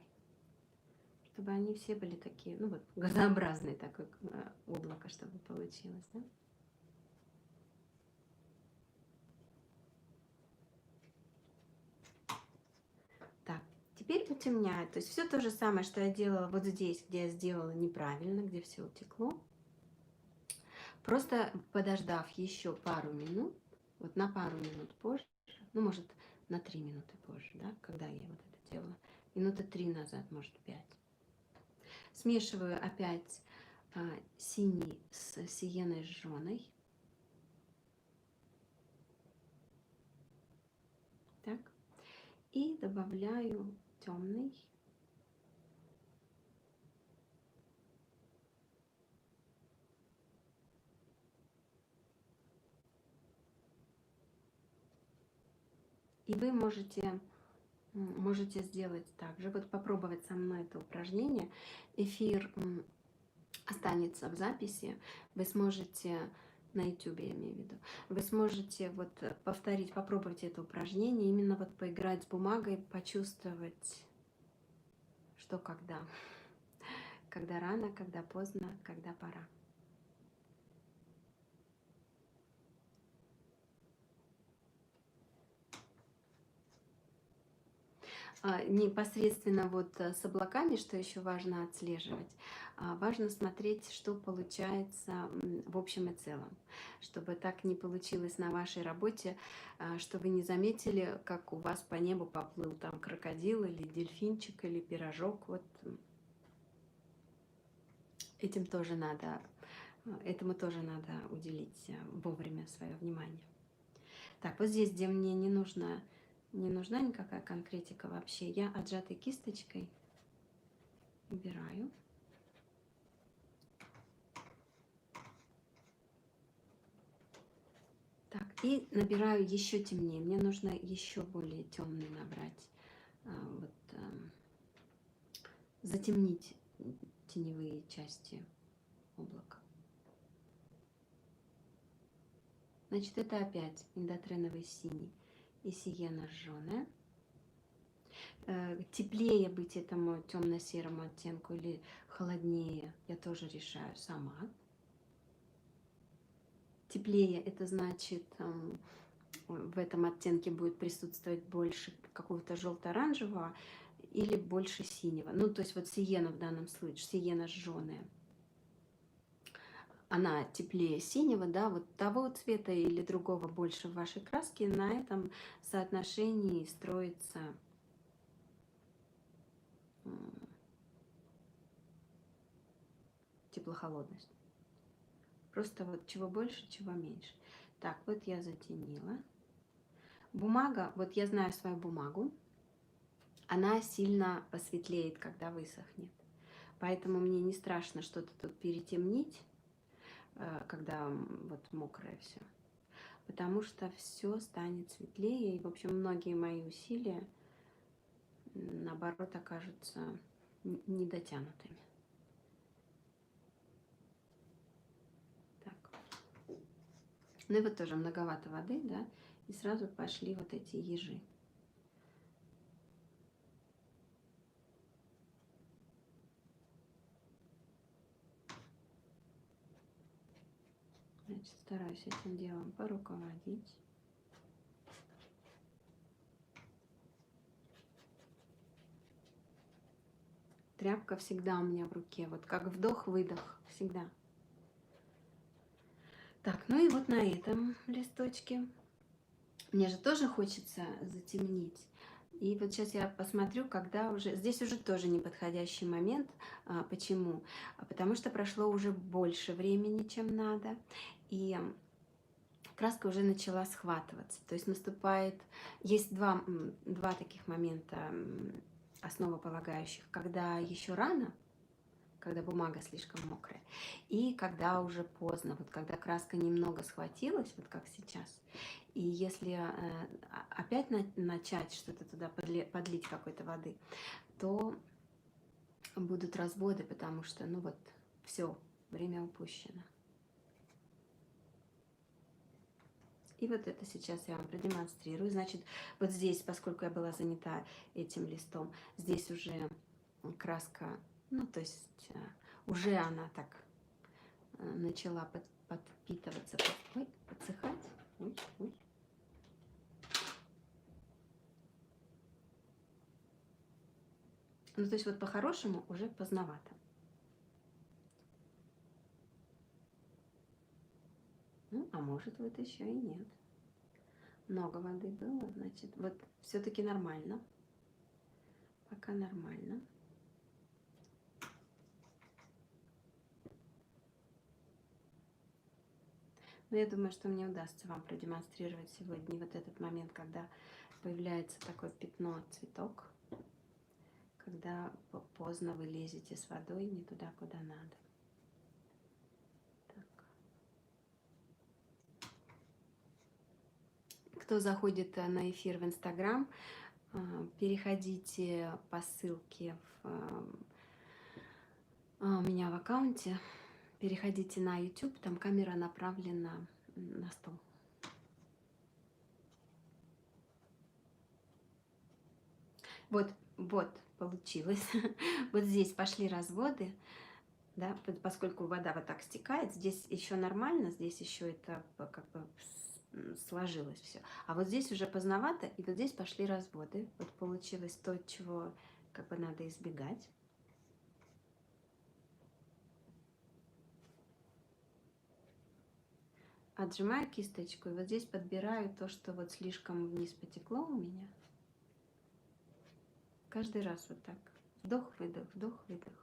чтобы они все были такие, ну вот, газообразные такое облако, чтобы получилось, да? Так, теперь утемняю. То есть все то же самое, что я делала вот здесь, где я сделала неправильно, где все утекло. Просто подождав еще пару минут, вот на пару минут позже, ну, может, на 3 минуты позже, да, когда я вот это делала, минуты 3 назад, может, 5. Смешиваю опять синий с сиеной жженой. Так. И добавляю темный. И вы можете сделать так же, вот попробовать со мной это упражнение. Эфир останется в записи, вы сможете на YouTube, я имею в виду, вы сможете вот повторить, попробовать это упражнение, именно вот поиграть с бумагой, почувствовать, что когда рано, когда поздно, когда пора. Непосредственно вот с облаками, что еще важно отслеживать, важно смотреть, что получается в общем и целом, чтобы так не получилось на вашей работе, что вы не заметили, как у вас по небу поплыл там крокодил или дельфинчик или пирожок. Вот этому тоже надо уделить вовремя свое внимание. Так, вот здесь, где мне не нужна никакая конкретика вообще, я отжатой кисточкой убираю. Так, и набираю еще темнее. Мне нужно еще более темный набрать. Затемнить теневые части облака. Значит, это опять индотреновый синий и сиена жженая. Теплее быть этому темно-серому оттенку или холоднее, я тоже решаю сама. Теплее это значит, в этом оттенке будет присутствовать больше какого-то желто-оранжевого или больше синего. Ну, то есть вот сиена в данном случае, сиена жженая. Она теплее синего, да, вот того цвета или другого больше в вашей краске, на этом соотношении строится тепло-холодность. Просто вот чего больше, чего меньше. Так, вот я затенила. Бумага, вот я знаю свою бумагу, она сильно посветлеет, когда высохнет. Поэтому мне не страшно что-то тут перетемнить, когда вот мокрое все. Потому что все станет светлее. И, в общем, многие мои усилия, наоборот, окажутся недотянутыми. Так. Ну и вот тоже многовато воды, да, и сразу пошли вот эти ежи. Значит, стараюсь этим делом поруководить. Тряпка всегда у меня в руке, вот как вдох-выдох, всегда. Так, ну и вот на этом листочке мне же тоже хочется затемнить. И вот сейчас я посмотрю, когда уже... Здесь уже тоже неподходящий момент. Почему? Потому что прошло уже больше времени, чем надо. И краска уже начала схватываться. То есть наступает... Есть два таких момента основополагающих, когда еще рано, когда бумага слишком мокрая, и когда уже поздно, вот когда краска немного схватилась, вот как сейчас, и если опять начать что-то туда подлить какой-то воды, то будут разводы, потому что, ну вот, все, время упущено. И вот это сейчас я вам продемонстрирую. Значит, вот здесь, поскольку я была занята этим листом, здесь уже краска, ну, то есть уже она так начала подпитываться, ой, подсыхать. Ой, ой. Ну, то есть вот по-хорошему уже поздновато. Ну, а может вот еще и нет. Много воды было, значит, вот все-таки нормально. Пока нормально. Но я думаю, что мне удастся вам продемонстрировать сегодня вот этот момент, когда появляется такое пятно, цветок, когда поздно вы лезете с водой не туда, куда надо. Так. Кто заходит на эфир в Инстаграм, переходите по ссылке у меня в аккаунте, переходите на YouTube, там камера направлена на стол. Вот, получилось. Вот здесь пошли разводы, да, поскольку вода вот так стекает, здесь еще нормально, здесь еще это как бы сложилось все. А вот здесь уже поздновато, и вот здесь пошли разводы. Вот получилось то, чего как бы надо избегать. Отжимаю кисточку, и вот здесь подбираю то, что вот слишком вниз потекло у меня. Каждый раз вот так. Вдох-выдох, вдох-выдох.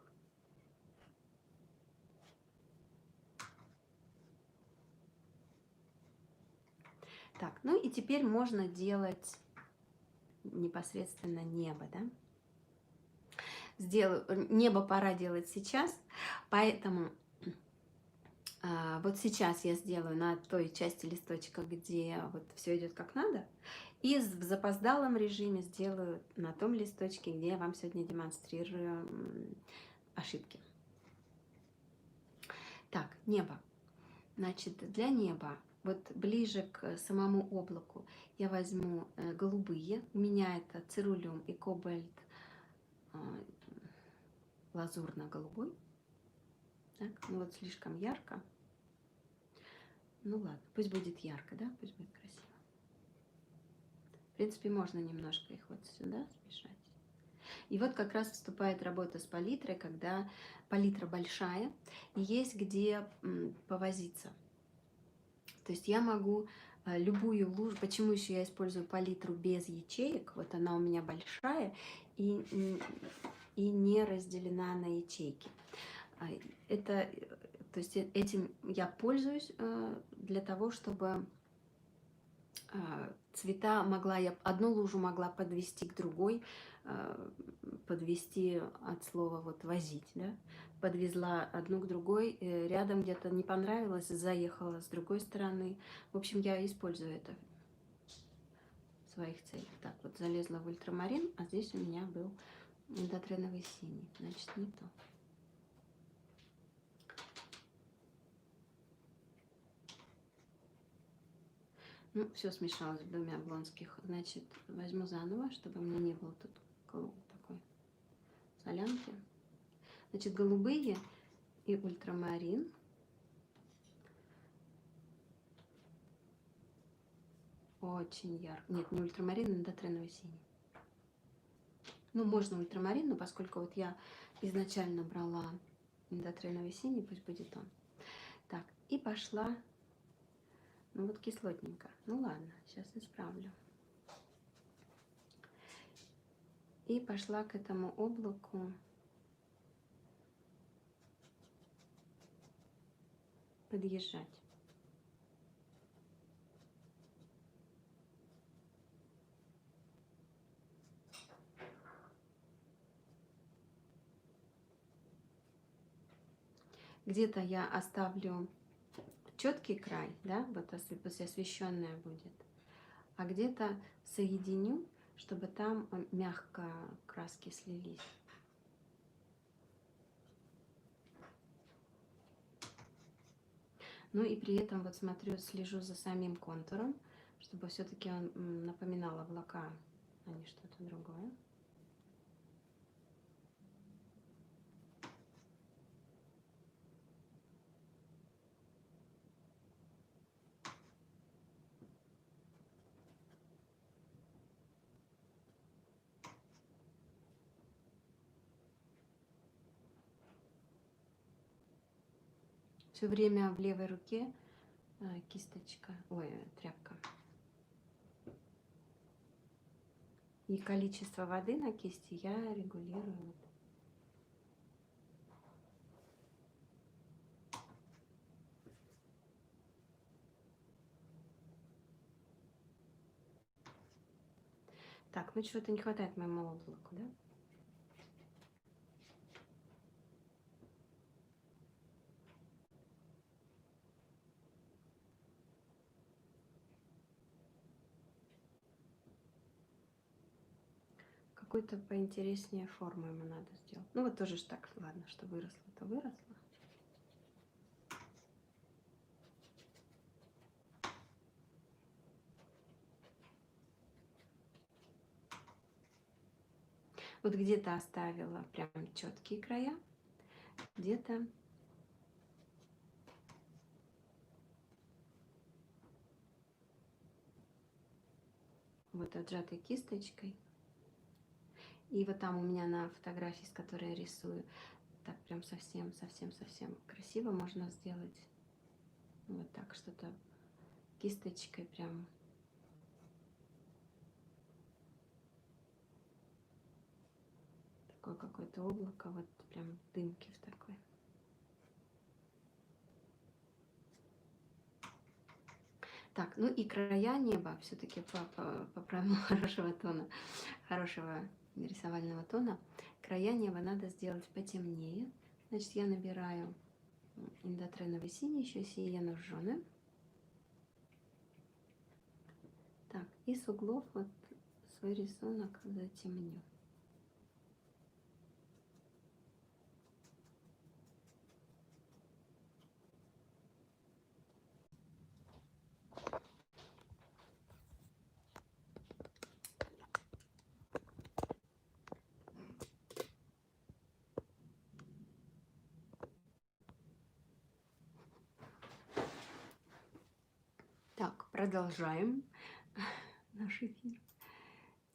Так, ну и теперь можно делать непосредственно небо, да? Небо пора делать сейчас, поэтому вот сейчас я сделаю на той части листочка, где вот все идет как надо, и в запоздалом режиме сделаю на том листочке, где я вам сегодня демонстрирую ошибки. Так, небо. Значит, для неба, вот ближе к самому облаку, я возьму голубые. У меня это цирулиум и кобальт лазурно-голубой. Так, ну вот слишком ярко. Ну ладно, пусть будет ярко, да, пусть будет красиво. В принципе, можно немножко их вот сюда смешать. И вот как раз вступает работа с палитрой, когда палитра большая, и есть где повозиться. То есть я могу любую лужу, почему еще я использую палитру без ячеек, вот она у меня большая и не разделена на ячейки. Это, то есть этим я пользуюсь для того, чтобы цвета я одну лужу могла подвести к другой, подвести от слова вот возить, да, подвезла одну к другой, рядом где-то не понравилось, заехала с другой стороны. В общем, я использую это в своих целях. Так, вот залезла в ультрамарин, а здесь у меня был эндотреновый синий, значит, не то. Ну, все смешалось в доме Облонских. Значит, возьму заново, чтобы мне не было тут такой солянки. Значит, голубые и ультрамарин. Очень ярко. Нет, не ультрамарин, эндотреновый синий. Ну, можно ультрамарин, но поскольку вот я изначально брала эндотреновый синий, пусть будет он. Так, и пошла, ну вот кислотненько. Ну ладно, сейчас исправлю. И пошла к этому облаку подъезжать. где-то я оставлю четкий край, да, вот если освещенная будет, а где-то соединю, чтобы там мягко краски слились. Ну и при этом вот смотрю, слежу за самим контуром, чтобы все-таки он напоминал облака, а не что-то другое. Все время в левой руке кисточка, ой, тряпка. И количество воды на кисти я регулирую. Так, ну чего-то не хватает моему облаку, да? Какую-то поинтереснее форму ему надо сделать. Ну вот тоже ж так, ладно, что выросло, то выросло. Вот где-то оставила прям четкие края, где-то вот отжатой кисточкой. И вот там у меня на фотографии, с которой я рисую, так прям совсем красиво можно сделать. Вот так что-то кисточкой прям. Такое какое-то облако, вот прям дымки в такой. Так, ну и края неба все-таки по правилу хорошего тона, хорошего рисовального тона, края неба надо сделать потемнее. Значит, я набираю индотреновый синий, еще сиену жженую. Так, и с углов вот свой рисунок затемню. Так, продолжаем наш эфир.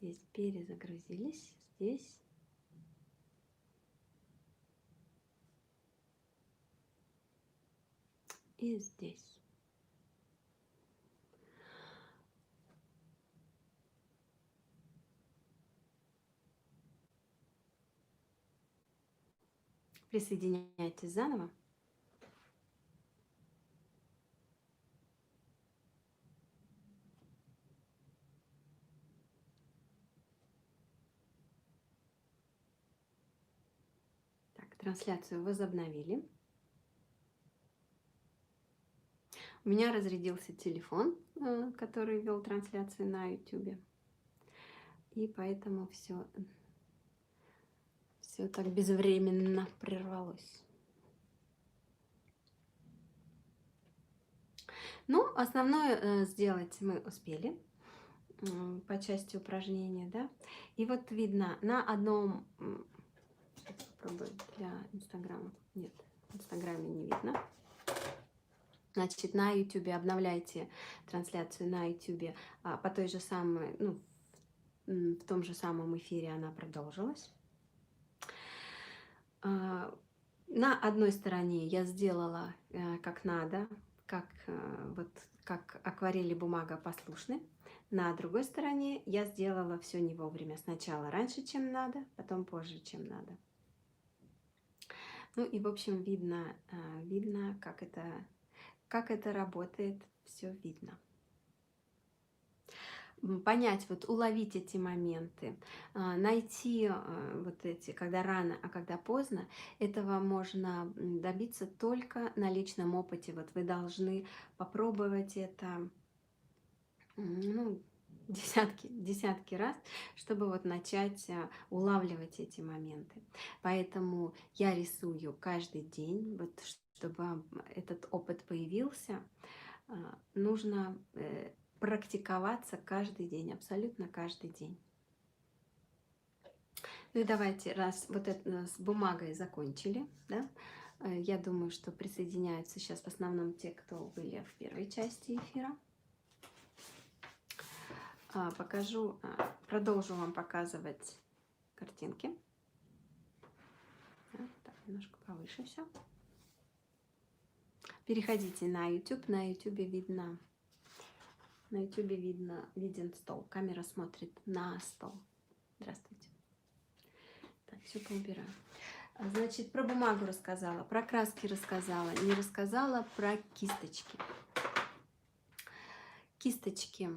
Здесь перезагрузились, здесь. И здесь. Присоединяйтесь заново. Так, трансляцию возобновили. У меня разрядился телефон, который вел трансляцию на YouTube. И поэтому все так безвременно прервалось. Ну, основное сделать мы успели по части упражнения, да. И вот видно на одном, сейчас попробую для Инстаграма, нет, в Инстаграме не видно. Значит, на YouTube обновляйте трансляцию на YouTube по той же самой, ну, в том же самом эфире она продолжилась. На одной стороне я сделала как надо, как акварель и бумага послушны. На другой стороне я сделала все не вовремя. Сначала раньше, чем надо, потом позже, чем надо. Ну и, в общем, видно, как это работает, все видно. понять, вот уловить эти моменты, найти вот эти, когда рано, а когда поздно, этого можно добиться только на личном опыте. Вот вы должны попробовать это, ну, десятки раз, чтобы вот начать улавливать эти моменты. Поэтому я рисую каждый день, вот чтобы этот опыт появился, нужно практиковаться каждый день, абсолютно каждый день. Ну и давайте, раз вот это с бумагой закончили, да, я думаю, что присоединяются сейчас в основном те, кто были в первой части эфира. Продолжу вам показывать картинки. Так, немножко повыше все. Переходите на YouTube. На YouTube виден стол. Камера смотрит на стол. Здравствуйте. Так, все поубираю. Значит, про бумагу рассказала, про краски рассказала, не рассказала про кисточки. Кисточки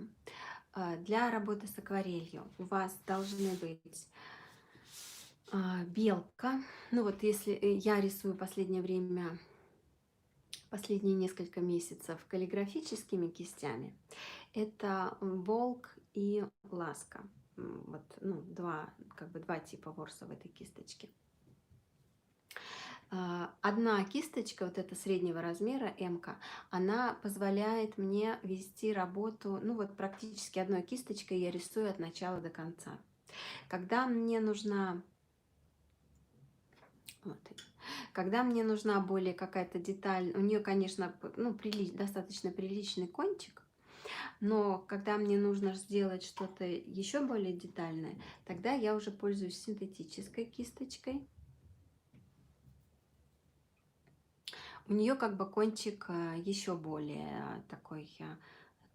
для работы с акварелью у вас должны быть белка. Ну вот если я рисую последнее время, последние несколько месяцев каллиграфическими кистями, это волк и ласка. Вот, ну, два типа ворса в этой кисточке. Одна кисточка, вот эта среднего размера, М-ка, она позволяет мне вести работу, ну вот практически одной кисточкой я рисую от начала до конца. Когда мне нужна, когда мне нужна более какая-то деталь, у нее, конечно, ну, достаточно приличный кончик, но когда мне нужно сделать что-то еще более детальное, тогда я уже пользуюсь синтетической кисточкой. У нее как бы кончик еще более такой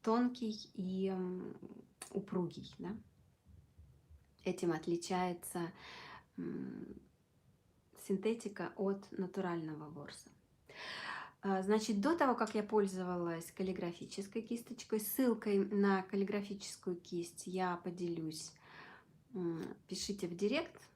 тонкий и упругий. Да? Этим отличается синтетика от натурального ворса. Значит, до того, как я пользовалась каллиграфической кисточкой, ссылкой на каллиграфическую кисть я поделюсь. Пишите в директ.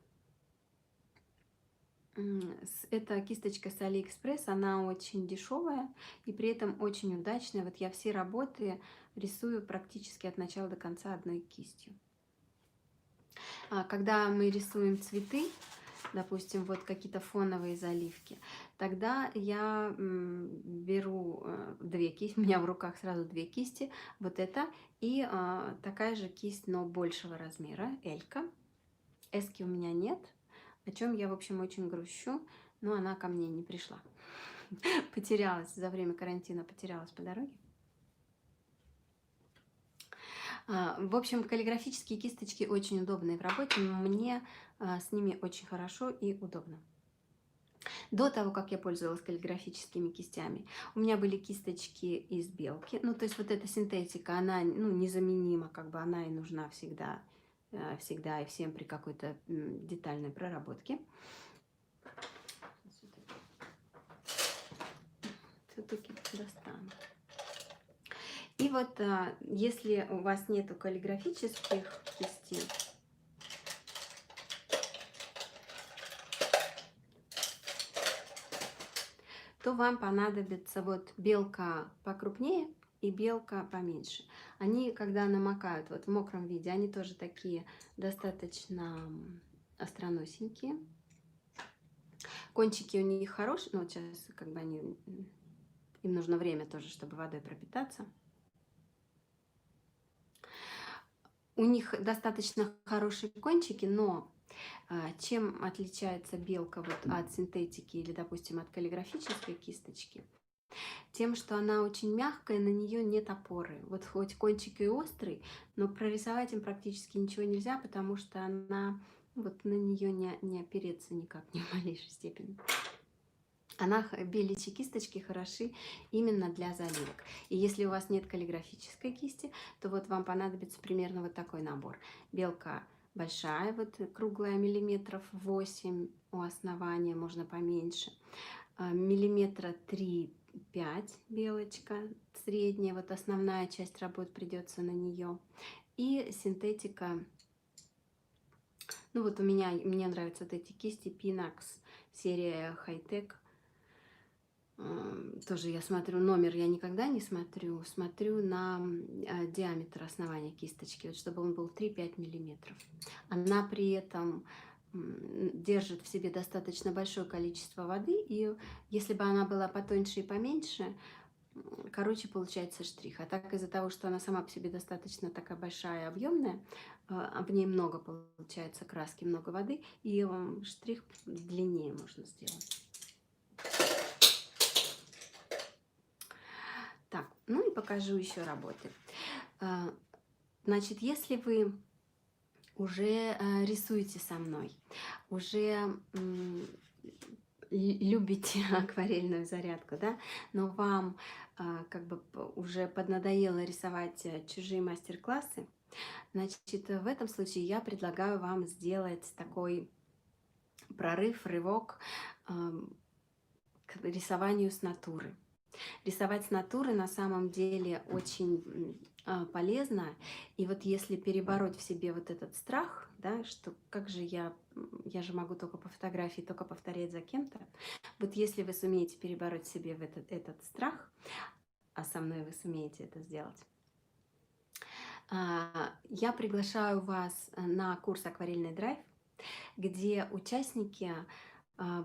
Эта кисточка с Алиэкспресс, она очень дешевая и при этом очень удачная. Вот я все работы рисую практически от начала до конца одной кистью. Когда мы рисуем цветы, допустим, вот какие-то фоновые заливки, тогда я беру две кисти, у меня в руках сразу две кисти, вот это и такая же кисть, но большего размера, Элька. Эски у меня нет, о чем я, в общем, очень грущу, но она ко мне не пришла. Потерялась за время карантина, потерялась по дороге. В общем, каллиграфические кисточки очень удобные в работе, мне с ними очень хорошо и удобно. До того, как я пользовалась каллиграфическими кистями, у меня были кисточки из белки. Ну, то есть вот эта синтетика, она незаменима, как бы она и нужна всегда и всем при какой-то детальной проработке. Все-таки достану. И вот если у вас нету каллиграфических кистей, то вам понадобится вот белка покрупнее и белка поменьше. Они, когда намокают вот в мокром виде, они тоже такие достаточно остроносенькие. Кончики у них хорошие, но вот сейчас как бы им нужно время тоже, чтобы водой пропитаться. У них достаточно хорошие кончики, но чем отличается белка вот от синтетики или, допустим, от каллиграфической кисточки? Тем, что она очень мягкая, на нее нет опоры. Вот хоть кончик и острый, но прорисовать им практически ничего нельзя, потому что она вот на нее не опереться никак, ни в малейшей степени. Беличьи кисточки хороши именно для заливок. И если у вас нет каллиграфической кисти, то вот вам понадобится примерно вот такой набор. Белка большая, вот круглая, миллиметров 8 у основания, можно поменьше. Миллиметра 3-5 белочка средняя, вот основная часть работ придется на нее. И синтетика. Ну вот мне нравятся вот эти кисти Pinax, серия High-Tech. Тоже я смотрю, номер я никогда не смотрю, смотрю на диаметр основания кисточки, вот чтобы он был 3-5 миллиметров. Она при этом держит в себе достаточно большое количество воды, и если бы она была потоньше и поменьше, короче, получается штрих. А так из-за того, что она сама по себе достаточно такая большая и объемная, в ней много получается краски, много воды, и штрих длиннее можно сделать. Так, ну и покажу еще работы. Значит, если вы уже рисуете со мной, уже любите акварельную зарядку, да, но вам как бы уже поднадоело рисовать чужие мастер-классы, значит, в этом случае я предлагаю вам сделать такой прорыв, рывок к рисованию с натуры. Рисовать с натуры на самом деле очень полезно. И вот если перебороть в себе вот этот страх, да, что как же я же могу только по фотографии, только повторять за кем-то. Вот если вы сумеете перебороть в себе этот страх, а со мной вы сумеете это сделать, я приглашаю вас на курс «Акварельный драйв», где участники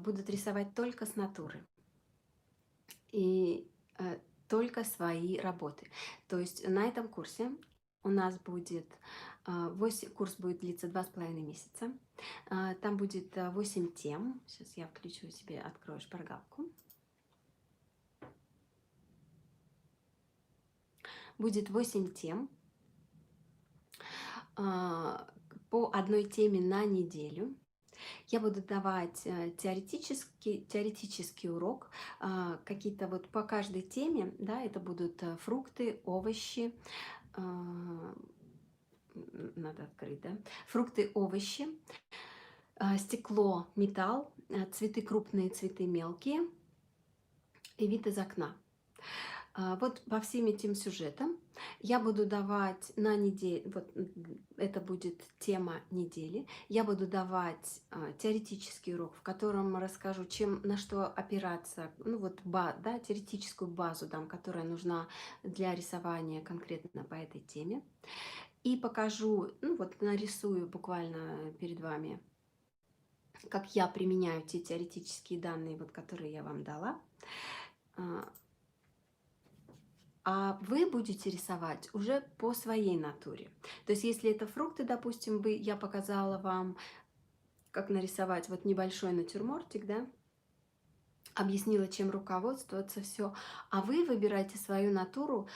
будут рисовать только с натуры. И только свои работы. То есть на этом курсе у нас будет, курс будет длиться 2,5 месяца. Там будет 8 тем. Сейчас я включу себе, открою шпаргалку. Будет 8 тем по одной теме на неделю. Я буду давать теоретический урок, какие-то вот по каждой теме, да, это будут фрукты, овощи, надо открыть, да, фрукты, овощи, стекло, металл, цветы крупные, цветы мелкие и вид из окна. Вот по всем этим сюжетам я буду давать на неделю, вот это будет тема недели, я буду давать теоретический урок, в котором расскажу, на что опираться, ну вот да, теоретическую базу дам, которая нужна для рисования конкретно по этой теме. И покажу, ну вот нарисую буквально перед вами, как я применяю те теоретические данные, вот, которые я вам дала. А вы будете рисовать уже по своей натуре. То есть, если это фрукты, допустим, я показала вам, как нарисовать вот небольшой натюрмортик, да, объяснила, чем руководствоваться, все. А вы выбираете свою натуру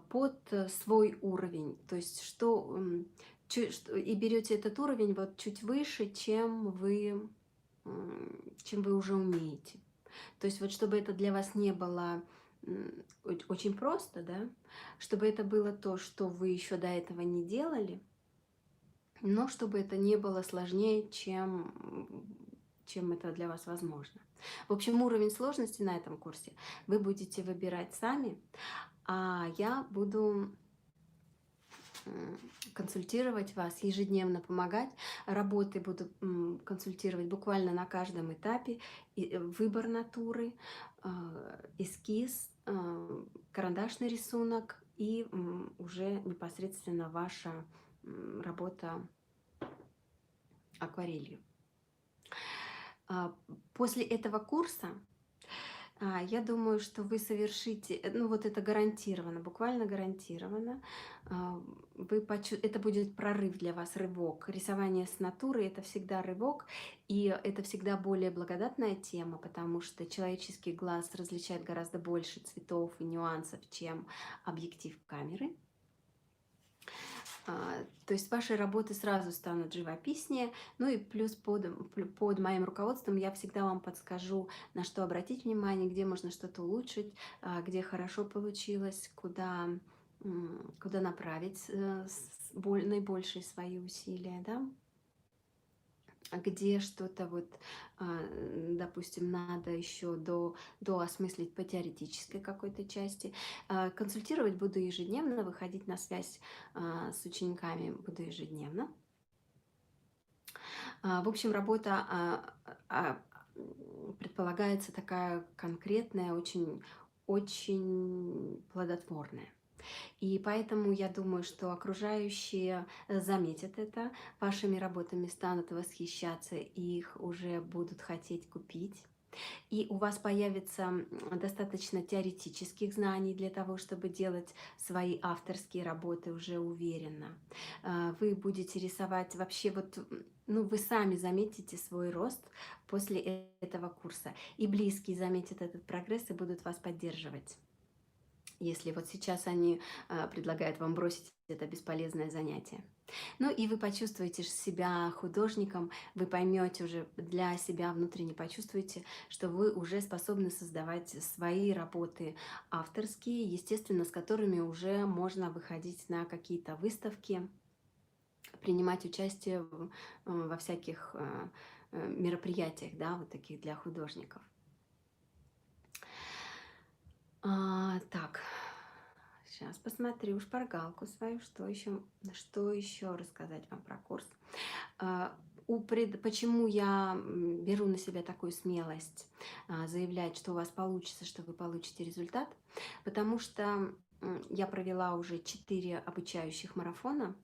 под свой уровень. То есть, и берете этот уровень вот чуть выше, чем вы уже умеете. То есть, вот чтобы это для вас не было очень просто, да, чтобы это было то, что вы еще до этого не делали, но чтобы это не было сложнее, чем это для вас возможно. В общем, уровень сложности на этом курсе вы будете выбирать сами, а я буду консультировать вас, ежедневно помогать. Работы буду консультировать буквально на каждом этапе. Выбор натуры, эскиз, карандашный рисунок и уже непосредственно ваша работа акварелью. После этого курса я думаю, что вы совершите, ну вот это гарантированно, буквально гарантированно, это будет прорыв для вас, рывок. Рисование с натуры — это всегда рывок, и это всегда более благодатная тема, потому что человеческий глаз различает гораздо больше цветов и нюансов, чем объектив камеры. То есть ваши работы сразу станут живописнее. Ну и плюс под моим руководством я всегда вам подскажу, на что обратить внимание, где можно что-то улучшить, где хорошо получилось, куда направить наибольшие свои усилия. Да? где что-то вот, допустим, надо еще доосмыслить по теоретической какой-то части. Консультировать буду ежедневно, выходить на связь с учениками буду ежедневно. В общем, работа предполагается такая конкретная, очень плодотворная. И поэтому я думаю, что окружающие заметят это, вашими работами станут восхищаться, их уже будут хотеть купить. И у вас появится достаточно теоретических знаний для того, чтобы делать свои авторские работы уже уверенно. Вы будете рисовать вообще вот, ну, вы сами заметите свой рост после этого курса. И близкие заметят этот прогресс и будут вас поддерживать. Если вот сейчас они предлагают вам бросить это бесполезное занятие. Ну и вы почувствуете себя художником, вы поймете уже для себя внутренне, почувствуете, что вы уже способны создавать свои работы авторские, естественно, с которыми уже можно выходить на какие-то выставки, принимать участие во всяких мероприятиях, да, вот таких для художников. Так, сейчас посмотрю шпаргалку свою, что еще рассказать вам про курс. Почему я беру на себя такую смелость заявлять, что у вас получится, что вы получите результат? Потому что я провела уже 4 обучающих марафона,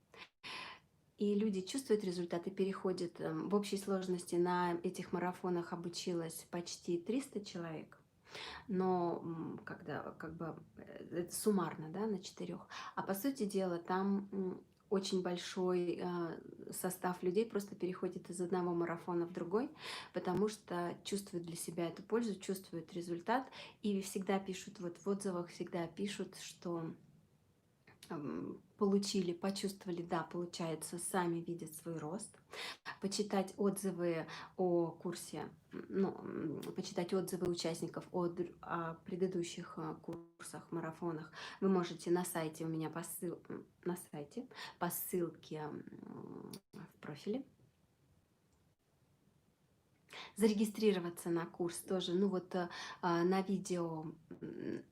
и люди чувствуют результат и переходят. В общей сложности на этих марафонах обучилось почти 300 человек. Но когда как бы это суммарно, да, на 4. А по сути дела там очень большой состав людей просто переходит из одного марафона в другой, потому что чувствуют для себя эту пользу, чувствуют результат и всегда пишут, вот в отзывах всегда пишут, что получили, почувствовали, да, получается, сами видят свой рост. Почитать отзывы о курсе, ну, почитать отзывы участников о предыдущих курсах, марафонах вы можете на сайте у меня на сайте по ссылке в профиле. Зарегистрироваться на курс тоже, ну вот на видео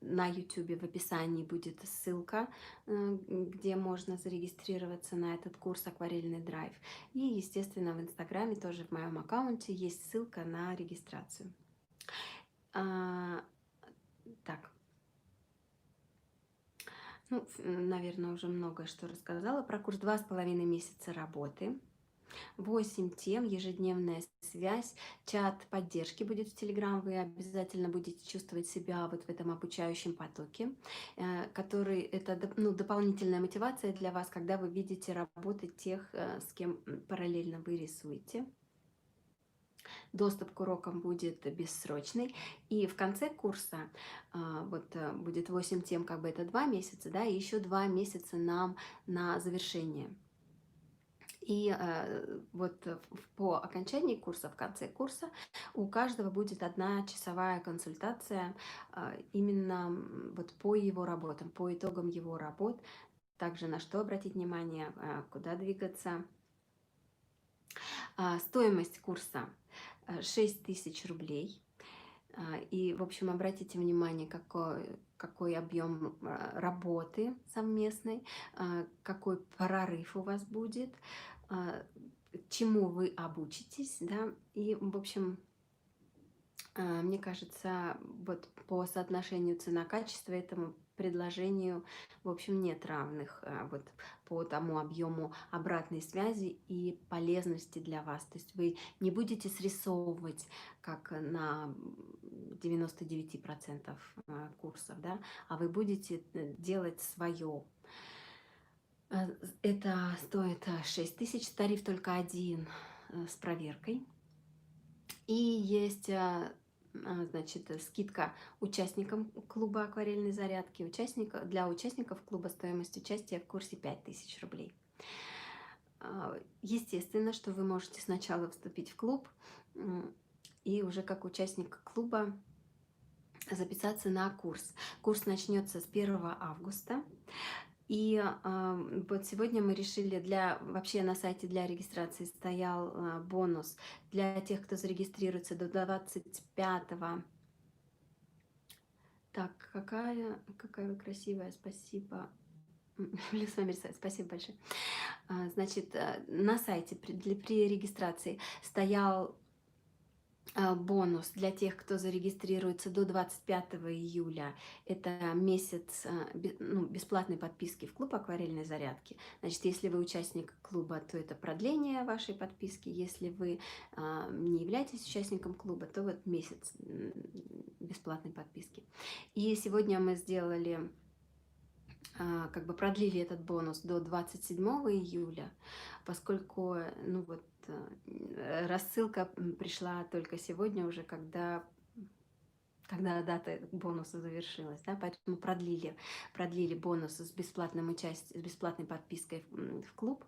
на YouTube в описании будет ссылка, где можно зарегистрироваться на этот курс «Акварельный драйв». И, естественно, в Инстаграме тоже в моем аккаунте есть ссылка на регистрацию. Так, ну, наверное, уже многое что рассказала про курс. 2,5 месяца работы. 8 тем, ежедневная связь, чат поддержки будет в Telegram. Вы обязательно будете чувствовать себя вот в этом обучающем потоке, который это дополнительная мотивация для вас, когда вы видите работы тех, с кем параллельно вы рисуете. Доступ к урокам будет бессрочный. И в конце курса вот будет 8 тем, как бы это 2 месяца, да, и еще 2 месяца нам на завершение. И вот по окончании курса, в конце курса, у каждого будет 1-часовая консультация именно вот по его работам, по итогам его работ, также на что обратить внимание, куда двигаться. Стоимость курса 6000 рублей. И, в общем, обратите внимание, какой объем работы совместной, какой прорыв у вас будет, чему вы обучитесь, да, и, в общем, мне кажется, вот по соотношению цена-качество этому предложению, в общем, нет равных вот по тому объему обратной связи и полезности для вас. То есть вы не будете срисовывать, как на 99% курсов, да, а вы будете делать свое. Это стоит 6000, тариф только один с проверкой. И есть, значит, скидка участникам клуба акварельной зарядки. Для участников клуба стоимость участия в курсе 5000 рублей. Естественно, что вы можете сначала вступить в клуб и уже как участник клуба записаться на курс. Курс начнется с 1 августа. И вот сегодня мы решили вообще на сайте для регистрации стоял бонус для тех, кто зарегистрируется до 25-го. Так, какая вы красивая, спасибо. Люблю с вами рисовать, спасибо большое. Значит, на сайте при регистрации стоял бонус для тех, кто зарегистрируется до 25 июля. Это месяц бесплатной подписки в клуб акварельной зарядки. Значит, если вы участник клуба, то это продление вашей подписки. Если вы не являетесь участником клуба, то вот месяц бесплатной подписки. И сегодня мы сделали, как бы продлили этот бонус до 27 июля, поскольку, рассылка пришла только сегодня уже, когда дата бонуса завершилась, да, поэтому продлили бонус с с бесплатной подпиской в клуб.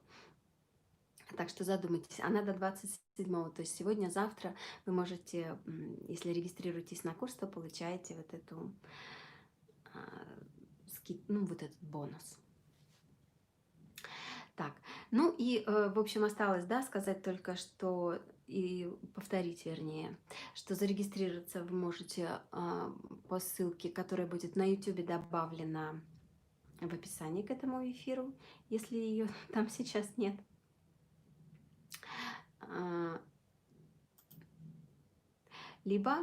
Так что задумайтесь, она до 27-го, то есть сегодня-завтра вы можете, если регистрируетесь на курс, то получаете вот эту вот этот бонус. Так, ну и, в общем, осталось, да, сказать только, что, и повторить, вернее, что зарегистрироваться вы можете по ссылке, которая будет на YouTube добавлена в описании к этому эфиру, если ее там сейчас нет. Либо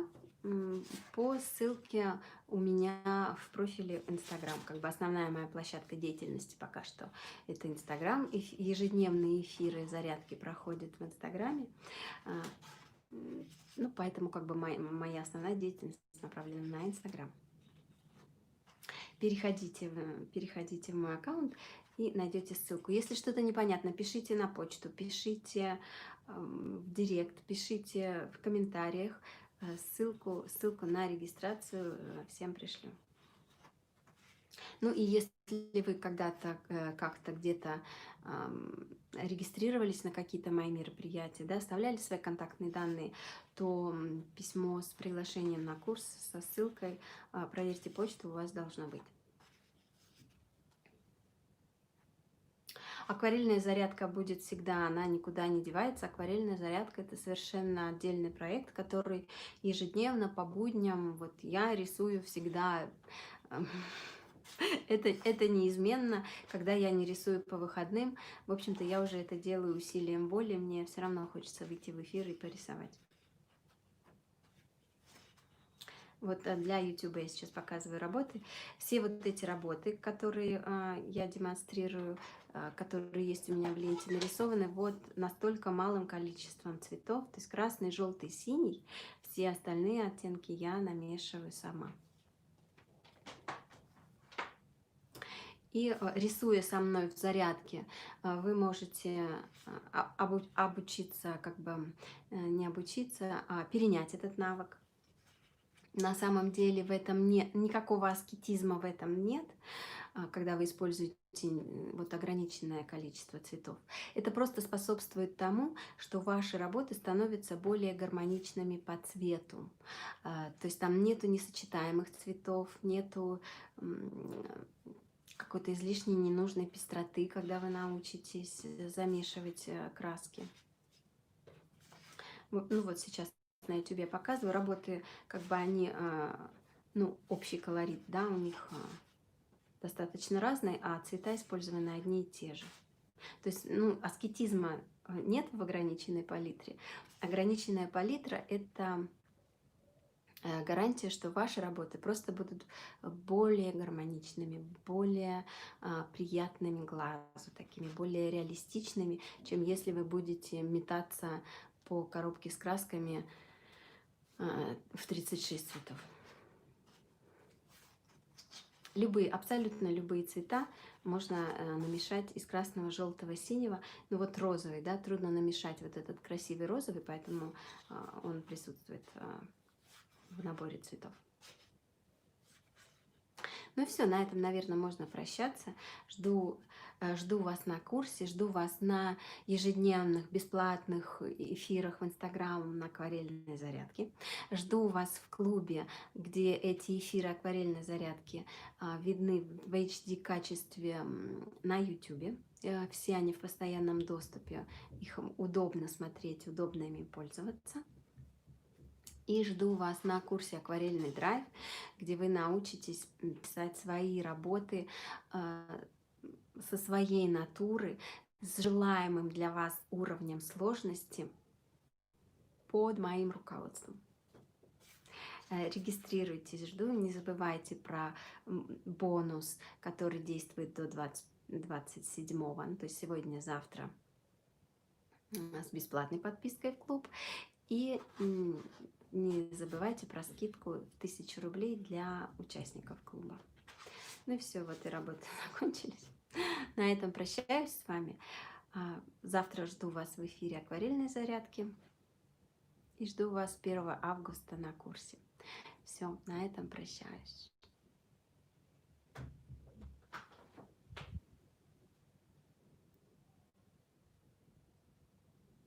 по ссылке у меня в профиле Инстаграм. Как бы основная моя площадка деятельности пока что это Инстаграм. Ежедневные эфиры зарядки проходят в Инстаграме. Ну, поэтому как бы моя основная деятельность направлена на Инстаграм. Переходите в мой аккаунт и найдете ссылку. Если что-то непонятно, пишите на почту, пишите в директ, пишите в комментариях. Ссылку на регистрацию всем пришлю. Ну и если вы когда-то как-то где-то регистрировались на какие-то мои мероприятия, да, оставляли свои контактные данные, то письмо с приглашением на курс, со ссылкой, проверьте почту, у вас должно быть. Акварельная зарядка будет всегда, она никуда не девается. Акварельная зарядка — это совершенно отдельный проект, который ежедневно по будням, вот я рисую всегда. Это неизменно, когда я не рисую по выходным. В общем-то, я уже это делаю усилием воли, мне все равно хочется выйти в эфир и порисовать. Вот для YouTube я сейчас показываю работы. Все вот эти работы, которые я демонстрирую, которые есть у меня в ленте, нарисованы вот настолько малым количеством цветов, то есть красный, желтый, синий. Все остальные оттенки я намешиваю сама. И рисуя со мной в зарядке, вы можете обучиться, как бы не обучиться, а перенять этот навык. На самом деле в этом нет никакого аскетизма, в этом нет, когда вы используете вот ограниченное количество цветов. Это просто способствует тому, что ваши работы становятся более гармоничными по цвету. То есть там нету несочетаемых цветов, нету какой-то излишней ненужной пестроты, когда вы научитесь замешивать краски. Ну вот сейчас на YouTube я показываю работы, как бы они, общий колорит, да, у них достаточно разный, а цвета использованы одни и те же. То есть, аскетизма нет в ограниченной палитре. Ограниченная палитра — это гарантия, что ваши работы просто будут более гармоничными, более приятными глазу, такими более реалистичными, чем если вы будете метаться по коробке с красками в 36 цветов. Абсолютно любые цвета можно намешать из красного, желтого, синего. Ну вот розовый, да, трудно намешать вот этот красивый розовый, поэтому он присутствует в наборе цветов. Ну все, на этом, наверное, можно прощаться. Жду вас на курсе, жду вас на ежедневных бесплатных эфирах в Инстаграм на акварельной зарядке. Жду вас в клубе, где эти эфиры акварельной зарядки видны в HD качестве на YouTube. Все они в постоянном доступе, их удобно смотреть, удобно ими пользоваться. И жду вас на курсе «Акварельный драйв», где вы научитесь писать свои работы со своей натуры, с желаемым для вас уровнем сложности под моим руководством. Регистрируйтесь, жду. Не забывайте про бонус, который действует до 27-го, ну, то есть сегодня-завтра, с бесплатной подпиской в клуб. И не забывайте про скидку в 1000 рублей для участников клуба. Ну и все, вот и работы закончились. На этом прощаюсь с вами. Завтра жду вас в эфире акварельной зарядки. И жду вас 1 августа на курсе. Все, на этом прощаюсь.